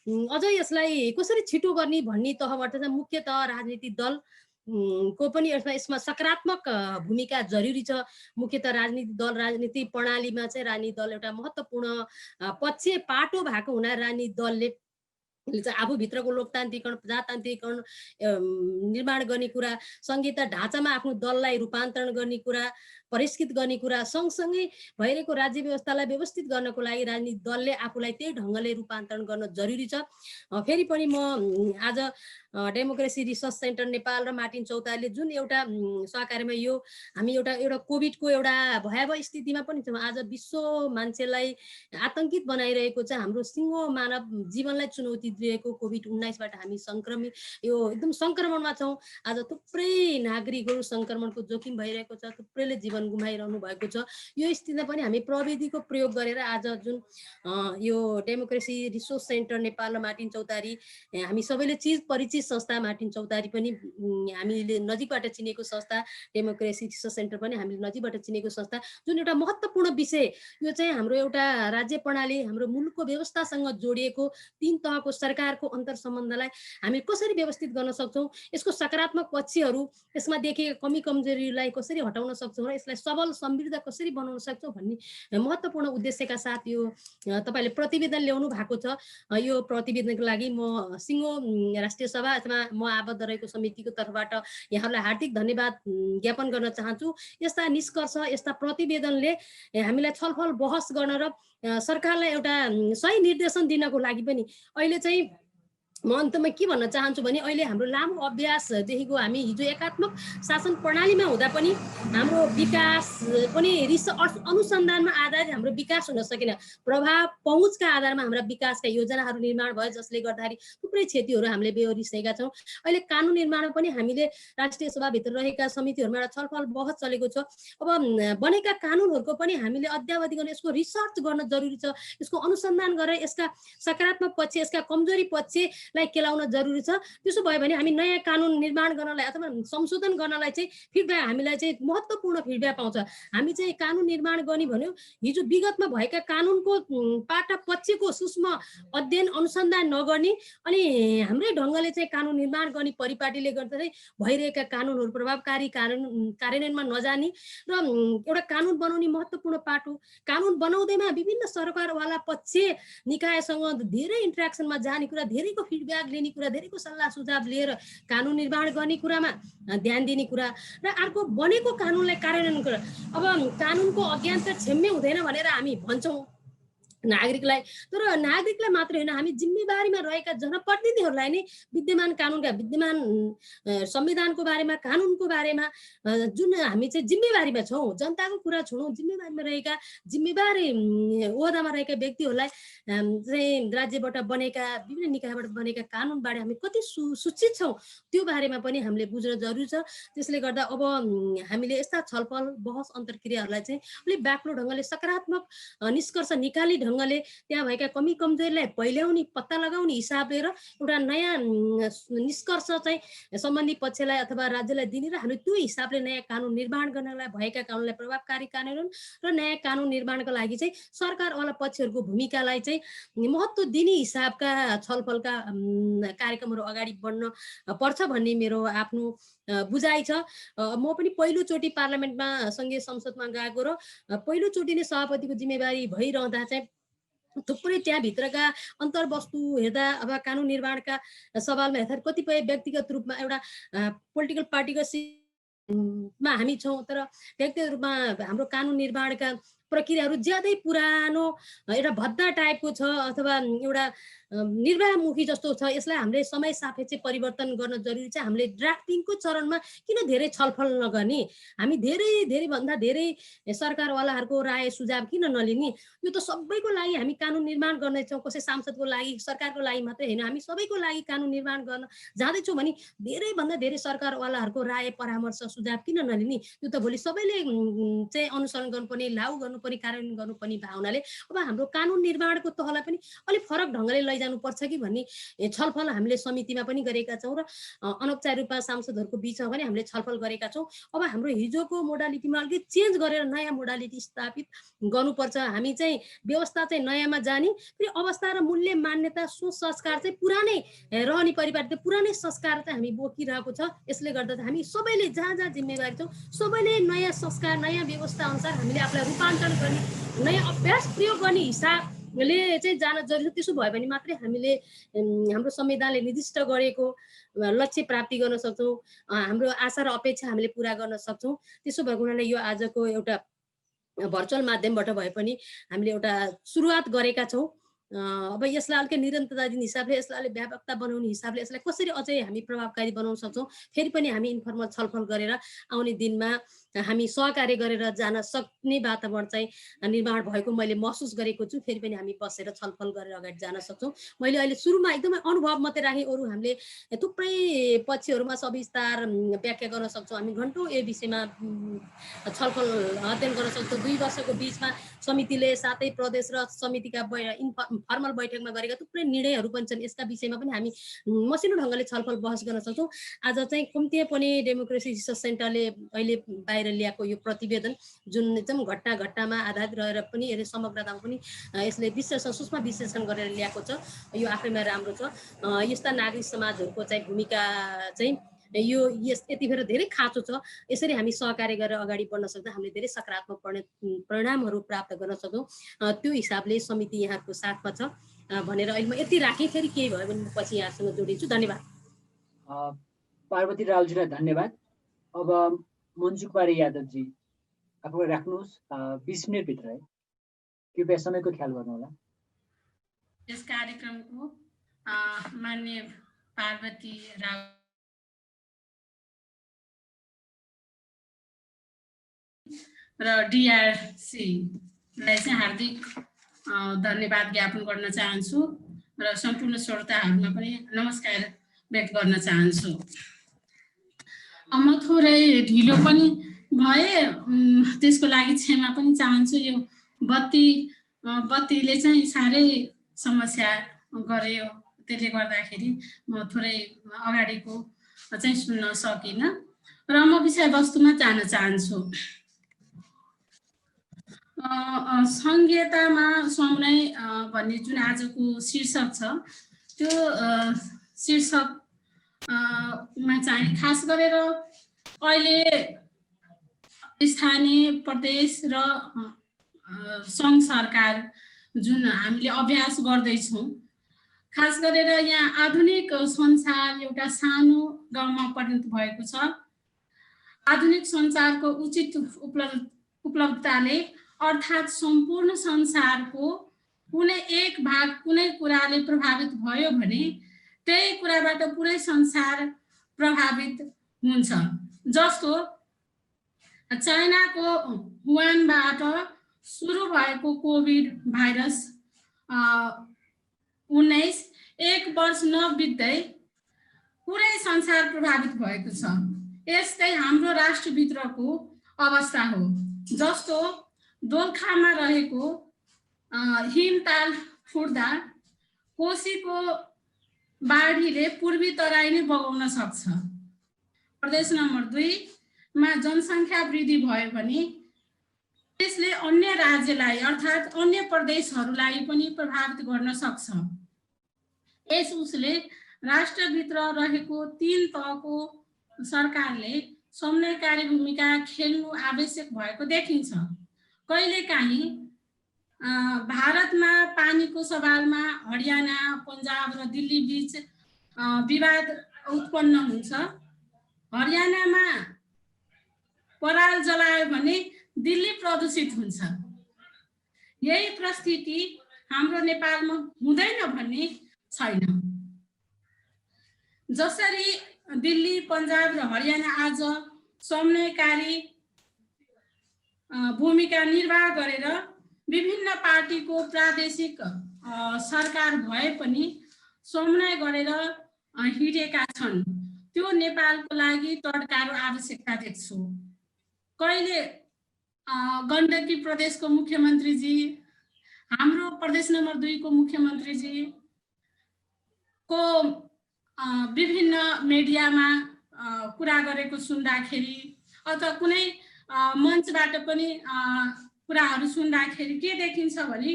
C: अझ यसलाई कसरी छिटो गर्ने भन्ने तहबाट चाहिँ मुख्यतः राजनीतिक दल को पनि यसमा सकारात्मक भूमिका जरुरी छ। मुख्यतः राजनीतिक दल, राजनीतिक प्रणालीमा चाहिँ राजनीतिक दल एउटा महत्त्वपूर्ण पक्ष पाटो भएको हुना राजनीतिक दलले चाहिँ आफूभित्रको लोकतान्त्रिकरण, प्रजातान्त्रिकरण निर्माण गर्ने कुरा, संघीयता ढाँचामा आफ्नो दललाई रूपान्तरण गर्ने कुरा, परिष्कृत गर्ने कुरा, सँगसँगै भइरहेको राज्य व्यवस्थालाई व्यवस्थित गर्नको लागि राजनीतिक दलले आफूलाई त्यही ढङ्गले रूपान्तरण गर्न जरुरी छ। फेरि पनि म आज डेमोक्रेसी रिसर्च सेन्टर नेपाल र मार्टिन चौतारीले जुन एउटा सहकार्यमा यो हामी एउटा कोभिडको एउटा भयावह स्थितिमा पनि छौँ। आज विश्व मान्छेलाई आतंकित बनाइरहेको छ। हाम्रो सिङ्गो मानव जीवनलाई चुनौती दिएको कोभिड-19बाट हामी यो एकदम सङ्क्रमणमा छौँ। आज थुप्रै नागरिकहरू सङ्क्रमणको जोखिम भइरहेको छ, थुप्रैले जीवन गुमाइरहनु भएको छ। यो स्थितिमा पनि हामी प्रविधिको प्रयोग गरेर आज जुन यो डेमोक्रेसी रिसोर्स सेन्टर नेपाल र मार्टिन चौतारी, हामी सबैले चिज परिचित संस्था, मार्टिन चौतारी पनि हामीले नजिकबाट चिनेको संस्था, डेमोक्रेसी रिसर्च सेन्टर पनि हामीले नजिकबाट चिनेको संस्था, जुन एउटा महत्त्वपूर्ण विषय यो चाहिँ हाम्रो एउटा राज्य प्रणाली, हाम्रो मुलुकको व्यवस्थासँग जोडिएको 3 तहको सरकारको अन्तर सम्बन्धलाई हामी कसरी व्यवस्थित गर्न सक्छौँ, यसको सकारात्मक पक्षहरू, यसमा देखेका कमी कमजोरीलाई कसरी हटाउन सक्छौँ र यसलाई सबल समृद्ध कसरी बनाउन सक्छौँ भन्ने महत्त्वपूर्ण उद्देश्यका साथ यो तपाईँले प्रतिवेदन ल्याउनु भएको छ। यो प्रतिवेदनको लागि म सिङ्गो राष्ट्रिय सभा अथवा म आबद्ध रहेको समितिको तर्फबाट यहाँहरूलाई हार्दिक धन्यवाद ज्ञापन गर्न चाहन्छु। यस्ता निष्कर्ष, यस्ता प्रतिवेदनले हामीलाई छलफल बहस गर्न र सरकारलाई एउटा सही निर्देशन दिनको लागि पनि अहिले चाहिँ म अन्तमा के भन्न चाहन्छु भने अहिले हाम्रो लामो अभ्यासदेखिको हामी हिजो एकात्मक शासन प्रणालीमा हुँदा पनि हाम्रो विकास पनि अनुसन्धानमा आधारित हाम्रो विकास हुन सकेन। प्रभाव पहुँचका आधारमा हाम्रा विकासका योजनाहरू निर्माण भयो, जसले गर्दाखेरि थुप्रै क्षतिहरू हामीले बेहोरिसकेका छौँ। अहिले कानुन निर्माणमा पनि हामीले राष्ट्रिय सभाभित्र रहेका समितिहरूमा एउटा छलफल बहस चलेको छ। अब बनेका कानुनहरूको पनि हामीले अद्यावधि गर्न, यसको रिसर्च गर्न जरुरी छ। यसको अनुसन्धान गरेर यसका सकारात्मक पक्ष, यसका कमजोरी पक्षलाई केलाउन जरुरी छ। त्यसो भयो भने हामी नयाँ कानुन निर्माण गर्नलाई अथवा संशोधन गर्नलाई चाहिँ फिडब्याक, हामीलाई चाहिँ महत्त्वपूर्ण फिडब्याक पाउँछ। हामी चाहिँ कानुन निर्माण गर्ने भन्यो, हिजो विगतमा भएका कानुनको पाटा पक्षको सूक्ष्म अध्ययन अनुसन्धान नगर्ने अनि हाम्रै ढङ्गले चाहिँ कानुन निर्माण गर्ने परिपाटीले गर्दा चाहिँ भइरहेका कानुनहरू प्रभावकारी कार्यान्वयनमा नजाने र एउटा कानुन बनाउने महत्त्वपूर्ण पाटो, कानुन बनाउँदैमा विभिन्न सरकारवाला पक्ष निकायसँग धेरै इन्ट्रेक्सनमा जाने कुरा, धेरैको फिडब्याक फिडब्याक लिने कुरा, धेरैको सल्लाह सुझाव लिएर कानुन निर्माण गर्ने कुरामा ध्यान दिने कुरा र अर्को बनेको कानुनलाई कार्यान्वयन कुरा। अब कानुनको अज्ञानता क्षम्य हुँदैन भनेर हामी भन्छौँ नागरिकलाई, तर नागरिकलाई मात्र होइन, हामी जिम्मेवारीमा रहेका जनप्रतिनिधिहरूलाई नै विद्यमान कानुनका, विद्यमान संविधानको बारेमा, कानुनको बारेमा जुन हामी चाहिँ जिम्मेवारीमा छौँ, जनताको कुरा छोडौँ, जिम्मेवारीमा रहेका, जिम्मेवारी ओहदामा रहेका व्यक्तिहरूलाई चाहिँ राज्यबाट बनेका, विभिन्न निकायबाट बनेका कानुनबारे हामी कति सूचित छौँ त्यो बारेमा पनि हामीले बुझ्न जरुरी छ। त्यसले गर्दा अब हामीले यस्ता छलफल बहस अन्तर्क्रियाहरूलाई चाहिँ अलिक बाक्लो ढङ्गले सकारात्मक निष्कर्ष निकाली ढङ्गले त्यहाँ भएका कमी कमजोरीलाई पहिल्याउने, पत्ता लगाउने हिसाब लिएर एउटा नयाँ निष्कर्ष चाहिँ सम्बन्धित पक्षलाई अथवा राज्यलाई दिने र हामीले त्यो हिसाबले नयाँ कानुन निर्माण गर्नलाई, भएका कानुनलाई प्रभावकारी कानुन र नयाँ कानुन निर्माणको लागि चाहिँ सरकारवाला पक्षहरूको भूमिकालाई चाहिँ महत्त्व दिने हिसाबका छलफलका कार्यक्रमहरू अगाडि बढ्न पर्छ भन्ने मेरो आफ्नो बुझाइ छ। म पनि पहिलोचोटि पार्लियामेन्टमा सङ्घीय संसदमा गएको र पहिलोचोटि नै सभापतिको जिम्मेवारी भइरहँदा चाहिँ थुप्रै त्यहाँभित्रका अन्तर्वस्तु हेर्दा अब कानुन निर्माणका सवालमा हेर्दा कतिपय व्यक्तिगत रूपमा एउटा पोलिटिकल पार्टीको मा हामी छौँ, तर व्यक्तिगत रूपमा हाम्रो कानुन निर्माणका प्रक्रियाहरू ज्यादै पुरानो एउटा भद्दा टाइपको छ अथवा एउटा निर्वाहमुखी जस्तो छ। यसलाई हामीले समय सापेक्ष परिवर्तन गर्न जरुरी छ। हामीले ड्राफ्टिङको चरणमा किन धेरै छलफल नगर्ने, हामी धेरै भन्दा धेरै सरकारवालाहरूको राय सुझाव किन नलिने? यो त सबैको लागि हामी कानुन निर्माण गर्नेछौँ, कसै सांसदको लागि, सरकारको लागि मात्रै होइन, हामी सबैको लागि कानुन निर्माण गर्न जाँदैछौँ भने धेरैभन्दा धेरै सरकारवालाहरूको राय परामर्श सुझाव किन नलिने? यो त भोलि सबैले चाहिँ अनुसरण गर्नुपर्ने, लागू गर्नुपर्ने, कार्यान्वयन गर्नुपर्ने भावनाले अब हाम्रो कानुन निर्माणको तहलाई पनि अलिक फरक ढङ्गले लैजानुपर्छ कि भन्ने छलफल हामीले समितिमा पनि गरेका छौँ र अनौपचारिक रूपमा सांसदहरूको बिचमा पनि हामीले छलफल गरेका छौँ। अब हाम्रो हिजोको मोडालिटीमा अलिकति चेन्ज गरेर नयाँ मोडालिटी स्थापित गर्नुपर्छ। हामी चाहिँ व्यवस्था चाहिँ नयाँमा जाने, फेरि अवस्था र मूल्य मान्यता सोच संस्कार चाहिँ पुरानै रहने परिवार चाहिँ पुरानै संस्कार चाहिँ हामी बोकिरहेको छ। यसले गर्दा हामी सबैले जहाँ जहाँ जिम्मेवारी छौँ सबैले नयाँ संस्कार, नयाँ व्यवस्था अनुसार हामीले आफूलाई रूपान्तरण गर्ने, नयाँ अभ्यास प्रयोग गर्ने हिसाबले चाहिँ जान जरुरी छ। त्यसो भयो भने मात्रै हामीले हाम्रो संविधानले निर्दिष्ट गरेको लक्ष्य प्राप्ति गर्न सक्छौँ, हाम्रो आशा र अपेक्षा हामीले पुरा गर्न सक्छौँ। त्यसो भएको हुनाले यो आजको एउटा भर्चुअल माध्यमबाट भए पनि हामीले एउटा सुरुवात गरेका छौँ। अब यसलाई अलिकति निरन्तरता दिने हिसाबले, यसलाई अलिक व्यापकता बनाउने हिसाबले यसलाई कसरी अझै हामी प्रभावकारी बनाउन सक्छौँ, फेरि पनि हामी इन्फर्मल छलफल गरेर आउने दिनमा हामी सहकार्य गरेर जान सक्ने वातावरण चाहिँ निर्माण भएको मैले महसुस गरेको छु। फेरि पनि हामी बसेर छलफल गरेर अगाडि जान सक्छौँ। मैले अहिले सुरुमा एकदमै अनुभव मात्रै राखेँ, अरू हामीले थुप्रै पक्षहरूमा सविस्तार व्याख्या गर्न सक्छौँ। हामी घन्टौँ यो विषयमा छलफल अध्ययन गर्न सक्छौँ। 2 वर्षको बिचमा समितिले साथै प्रदेश र समितिका फर्मल बैठकमा गरेका थुप्रै निर्णयहरू पनि छन्। यसका विषयमा पनि हामी मसिनो ढङ्गले छलफल बहस गर्न सक्छौँ। आज चाहिँ कम्ती पनि डेमोक्रेसी रिसर्च सेन्टरले अहिले बाहिर ल्याएको यो प्रतिवेदन जुन एकदम घटनामा आधारित रहेर पनि यसले समग्रतामा पनि यसले विश्लेषण, सूक्ष्म विश्लेषण गरेर ल्याएको छ। यो आफैमा राम्रो छ। यस्ता नागरिक समाजहरूको चाहिँ भूमिका चाहिँ यो यतिखेर धेरै खाँचो छ। यसरी हामी सहकार्य गरेर अगाडि बढ्न सक्दा हामीले धेरै सकारात्मक परिणामहरू प्राप्त गर्न सक्छौँ। त्यो हिसाबले समिति यहाँको साथमा छ भनेर अहिले म यति राखेँ। फेरि केही भयो भने म पछि यहाँसँग जोडिन्छु। धन्यवाद।
A: पार्वती रावलजीलाई धन्यवाद। अब मन्जु कुमारी यादवजी आफूलाई राख्नुहोस् 20 मिनटभित्र है, कृपया समयको ख्याल गर्नुहोला।
D: यस कार्यक्रमको माननीय पार्वती राव र डिआरसीलाई चाहिँ हार्दिक धन्यवाद ज्ञापन गर्न चाहन्छु र सम्पूर्ण श्रोताहरूमा पनि नमस्कार व्यक्त गर्न चाहन्छु। म थोरै ढिलो पनि भए, त्यसको लागि क्षमा पनि चाहन्छु। यो बत्तीले चाहिँ साह्रै समस्या गर्यो, त्यसले गर्दाखेरि म थोरै अगाडिको चाहिँ सुन्न सकिनँ र म विषयवस्तुमा जान चाहन्छु। संघीयतामा स्वाउनै भन्ने जुन आजको शीर्षक छ, त्यो शीर्षकमा चाहिँ खास गरेर अहिले स्थानीय, प्रदेश र सङ्घ सरकार जुन हामीले अभ्यास गर्दैछौँ, खास गरेर यहाँ आधुनिक संसार एउटा सानो गाउँमा परिणत भएको छ। आधुनिक संसारको उचित उपलब्धताले अर्थात् सम्पूर्ण संसारको कुनै एक भाग कुनै कुराले प्रभावित भयो भने त्यही कुराबाट पुरै संसार प्रभावित हुन्छ। जस्तो चाइनाको वुहानबाट सुरु भएको कोभिड भाइरस 19 एक वर्ष नबित्दै पुरै संसार प्रभावित भएको छ। यस्तै हाम्रो राष्ट्रभित्रको अवस्था हो। जस्तो दोलखामा रहेको हिमताल फुट्दा कोसीको बाढीले पूर्वी तराई नै बगाउन सक्छ। प्रदेश नम्बर 2 मा जनसङ्ख्या वृद्धि भयो भने त्यसले अन्य राज्यलाई अर्थात् अन्य प्रदेशहरूलाई पनि प्रभावित गर्न सक्छ। यस उसले राष्ट्रभित्र रहेको 3 तहको सरकारले समन्वयकारी भूमिका खेल्नु आवश्यक भएको देखिन्छ। कहिलेकाहीँ भारतमा पानीको सवालमा हरियाणा, पन्जाब र दिल्ली बीच विवाद उत्पन्न हुन्छ। हरियाणामा पराल जलायो भने दिल्ली प्रदूषित हुन्छ। यही परिस्थिति हाम्रो नेपालमा हुँदैन भन्ने छैन। जसरी दिल्ली, पन्जाब र हरियाणा आज समन्वयकारी भूमिका निर्वाह गरेर विभिन्न पार्टीको प्रादेशिक सरकार भए पनि समन्वय गरेर हिँडेका छन्, त्यो नेपालको लागि टड्कारो आवश्यकता देख्छु। कहिले गण्डकी प्रदेशको मुख्यमन्त्रीजी, हाम्रो प्रदेश नम्बर 2 को मुख्यमन्त्रीजी को विभिन्न मिडियामा कुरा गरेको सुन्दाखेरि अथवा कुनै मञ्चबाट पनि कुराहरू सुन्दाखेरि के देखिन्छ भने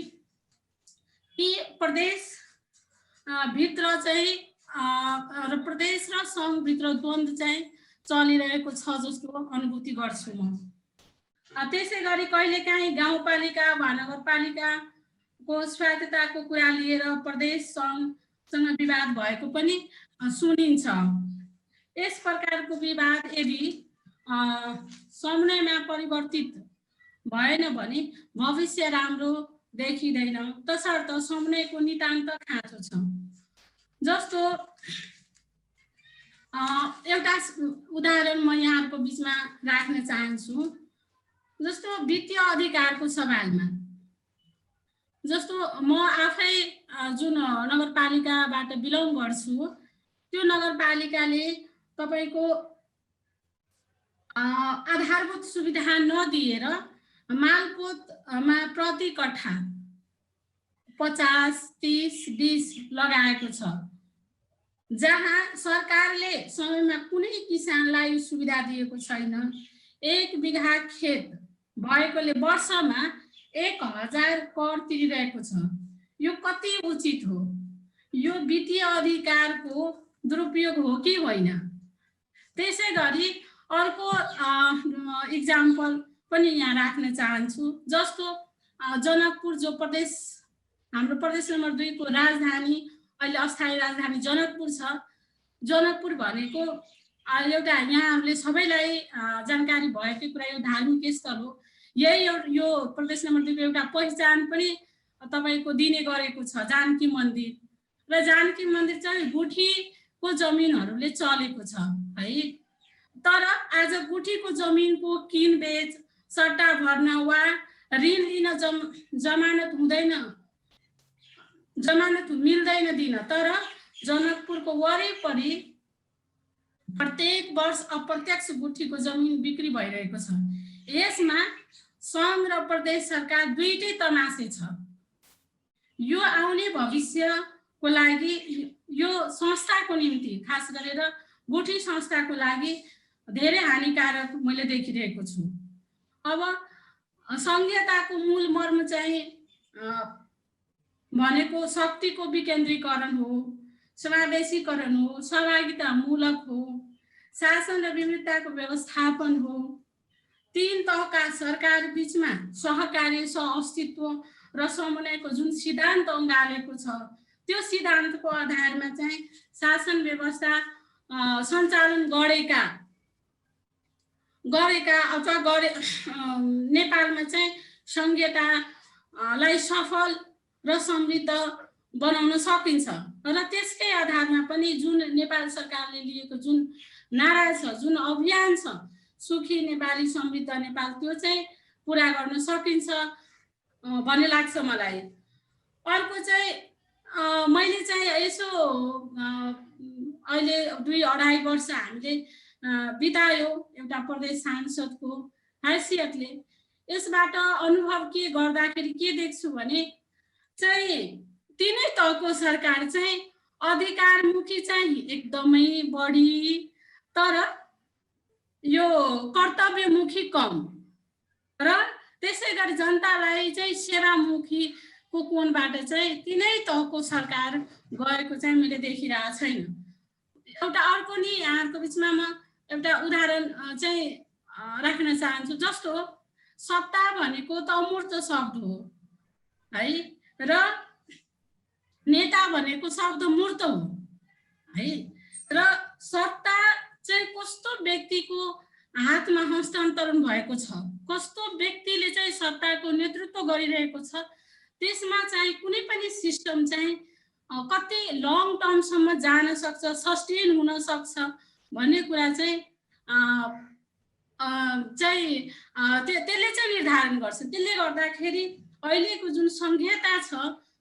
D: यी प्रदेश भित्र चाहिँ र प्रदेश र सङ्घभित्र द्वन्द्व चाहिँ चलिरहेको छ जस्तो अनुभूति गर्छु म। त्यसै गरी कहिलेकाहीँ गाउँपालिका वा नगरपालिकाको स्वायत्तताको कुरा लिएर प्रदेश सङ्घसँग विवाद भएको पनि सुनिन्छ। यस प्रकारको विवाद यदि समन्वयमा परिवर्तित भएन भने भविष्य राम्रो देखिँदैन। तसर्थ समन्वयको नितान्त खाँचो छ। जस्तो एउटा उदाहरण म यहाँहरूको बिचमा राख्न चाहन्छु। जस्तो वित्तीय अधिकारको सवालमा, जस्तो म आफै जुन नगरपालिकाबाट बिलोङ गर्छु, त्यो नगरपालिकाले तपाईको आधारभूत सुविधा नदिएर मालपोतमा प्रति कट्ठा 50, 30, 20 लगाएको छ, जहाँ सरकारले समयमा कुनै किसानलाई सुविधा दिएको छैन। 1 बिघा खेत भएकोले वर्षमा 1000 कर तिरिरहेको छ। यो कति उचित हो? यो वित्तीय अधिकारको दुरुपयोग हो कि होइन? त्यसै गरी अर्को इक्जाम्पल पनि यहाँ राख्न चाहन्छु। जस्तो जनकपुर जो प्रदेश हाम्रो प्रदेश नम्बर 2 को राजधानी, अहिले अस्थायी राजधानी जनकपुर छ। जनकपुर भनेको एउटा यहाँहरूले सबैलाई जानकारी भएकै कुरा, यो धार्मिक स्थल हो। यही यो प्रदेश नम्बर 2 को एउटा पहिचान पनि तपाईको दिने गरेको छ जानकी मन्दिर। र जानकी मन्दिर चाहिँ गुठीको जमिनहरूले चलेको छ है। तर आज गुठीको जमिनको किनबेच, सट्टा भर्न वा ऋण लिन जमानत हुँदैन, जमानत मिल्दैन दिन। तर जनकपुरको वरिपरि प्रत्येक वर्ष अप्रत्यक्ष गुठीको जमिन बिक्री भइरहेको छ। यसमा सङ्घ र प्रदेश सरकार दुईटै तमासे छ। यो आउने भविष्यको लागि, यो संस्थाको निम्ति, खास गरेर गुठी संस्थाको लागि धेरै हानिकारक मैले देखिरहेको छु। अब संघीयताको मूल मर्म चाहिँ भनेको शक्तिको विकेन्द्रीकरण हो, समावेशीकरण हो, सहभागितामूलक हो, शासन र विविधताको व्यवस्थापन हो, 3 तहका सरकार बीचमा सहकार्य, सहअस्तित्व र समन्वयको जुन सिद्धान्त अँगालेको छ त्यो सिद्धान्तको आधारमा चाहिँ शासन व्यवस्था सञ्चालन गरेका अथवा नेपालमा चाहिँ संघीयतालाई सफल र समृद्ध बनाउन सकिन्छ र त्यसकै आधारमा पनि जुन नेपाल सरकारले लिएको जुन नारा छ, जुन अभियान छ, सुखी नेपाली समृद्ध नेपाल, त्यो चाहिँ पुरा गर्न सकिन्छ भन्ने लाग्छ मलाई। अर्को चाहिँ मैले चाहिँ यसो अहिले 2-2.5 वर्ष हामीले बितायो एउटा प्रदेश सांसदको हैसियतले। यसबाट अनुभव के गर्दाखेरि के देख्छु भने चाहिँ तिनै तहको सरकार चाहिँ अधिकारमुखी चाहिँ एकदमै बढी, तर यो कर्तव्यमुखी कम, र त्यसै गरी जनतालाई चाहिँ सेवामुखीको कोणबाट चाहिँ तिनै तहको सरकार गएको चाहिँ मैले देखिरहेको छैन। एउटा अर्को नि यहाँको बिचमा म एउटा उदाहरण चाहिँ राख्न चाहन्छु। जस्तो सत्ता भनेको त अमूर्त शब्द हो है, र नेता भनेको शब्द मूर्त हो है, र सत्ता चाहिँ कस्तो व्यक्तिको हातमा हस्तान्तरण भएको छ, कस्तो व्यक्तिले चाहिँ सत्ताको नेतृत्व गरिरहेको छ, त्यसमा चाहिँ कुनै पनि सिस्टम चाहिँ कति लङ टर्मसम्म जान सक्छ, सस्टेन हुन सक्छ भन्ने कुरा चाहिँ त्यसले चाहिँ निर्धारण गर्छ। त्यसले गर्दाखेरि अहिलेको जुन संहिता छ,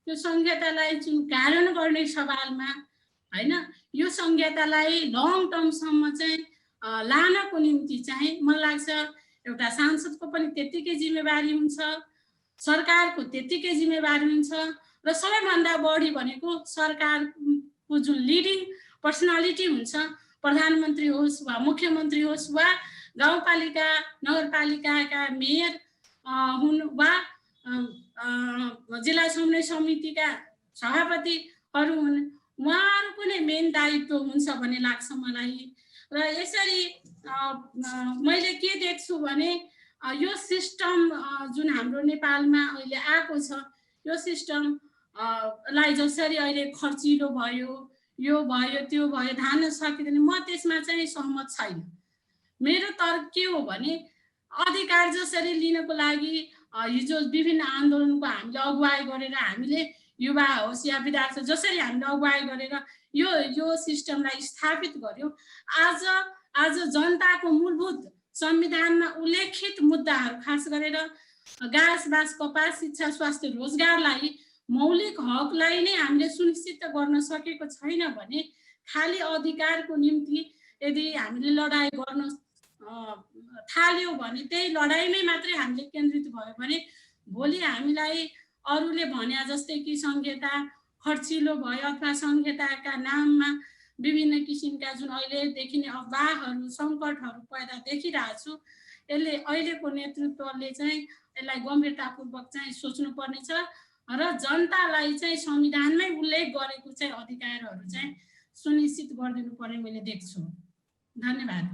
D: त्यो संहितालाई जुन कार्यान्वयन गर्ने सवालमा हैन, यो संहितालाई लङ टर्मसम्म चाहिँ लानको निम्ति चाहिँ मलाई लाग्छ एउटा सांसदको पनि त्यत्तिकै जिम्मेवारी हुन्छ, सरकारको त्यत्तिकै जिम्मेवारी हुन्छ, र सबैभन्दा बढी भनेको सरकारको जुन लिडिङ पर्सनालिटी हुन्छ, प्रधानमन्त्री होस् वा मुख्यमन्त्री होस् वा गाउँपालिका नगरपालिकाका मेयर हुन् वा जिल्ला समन्वय समितिका सभापतिहरू हुन्, उहाँहरूको नै मेन दायित्व हुन्छ भन्ने लाग्छ मलाई। र यसरी मैले के देख्छु भने यो सिस्टम जुन हाम्रो नेपालमा अहिले आएको छ, यो सिस्टम लाई जसरी अहिले खर्चिलो भयो, यो भयो त्यो भयो धान्न सकिँदैन, म त्यसमा चाहिँ सहमत छैन। मेरो तर्क के हो भने अधिकार जसरी लिनको लागि हिजो विभिन्न आन्दोलनको हामीले अगुवाई गरेर, हामीले युवा होस् या विद्यार्थी जसरी हामीले अगुवाई गरेर यो सिस्टमलाई स्थापित गर्यो, आज जनताको मूलभूत संविधानमा उल्लेखित मुद्दाहरू, खास गरेर घाँस बाँस कपास शिक्षा स्वास्थ्य रोजगारलाई मौलिक हकलाई नै हामीले सुनिश्चित गर्न सकेको छैन भने खाली अधिकारको निम्ति यदि हामीले लडाई गर्न थाल्यो भने त्यही लडाईमै मात्रै हामीले केन्द्रित भयो भने भोलि हामीलाई अरूले भने जस्तै कि संहिता खर्चिलो भयो अथवा संहिताका नाममा विभिन्न किसिमका जुन अहिले देखिने अफवाहहरू सङ्कटहरू पैदा देखिरहेको छु, यसले अहिलेको नेतृत्वले चाहिँ यसलाई गम्भीरतापूर्वक चाहिँ सोच्नुपर्नेछ र जनतालाई चाहिँ संविधानमै उल्लेख गरेको चाहिँ अधिकारहरू चाहिँ सुनिश्चित गरिदिनु पर्ने मैले देख्छु। धन्यवाद।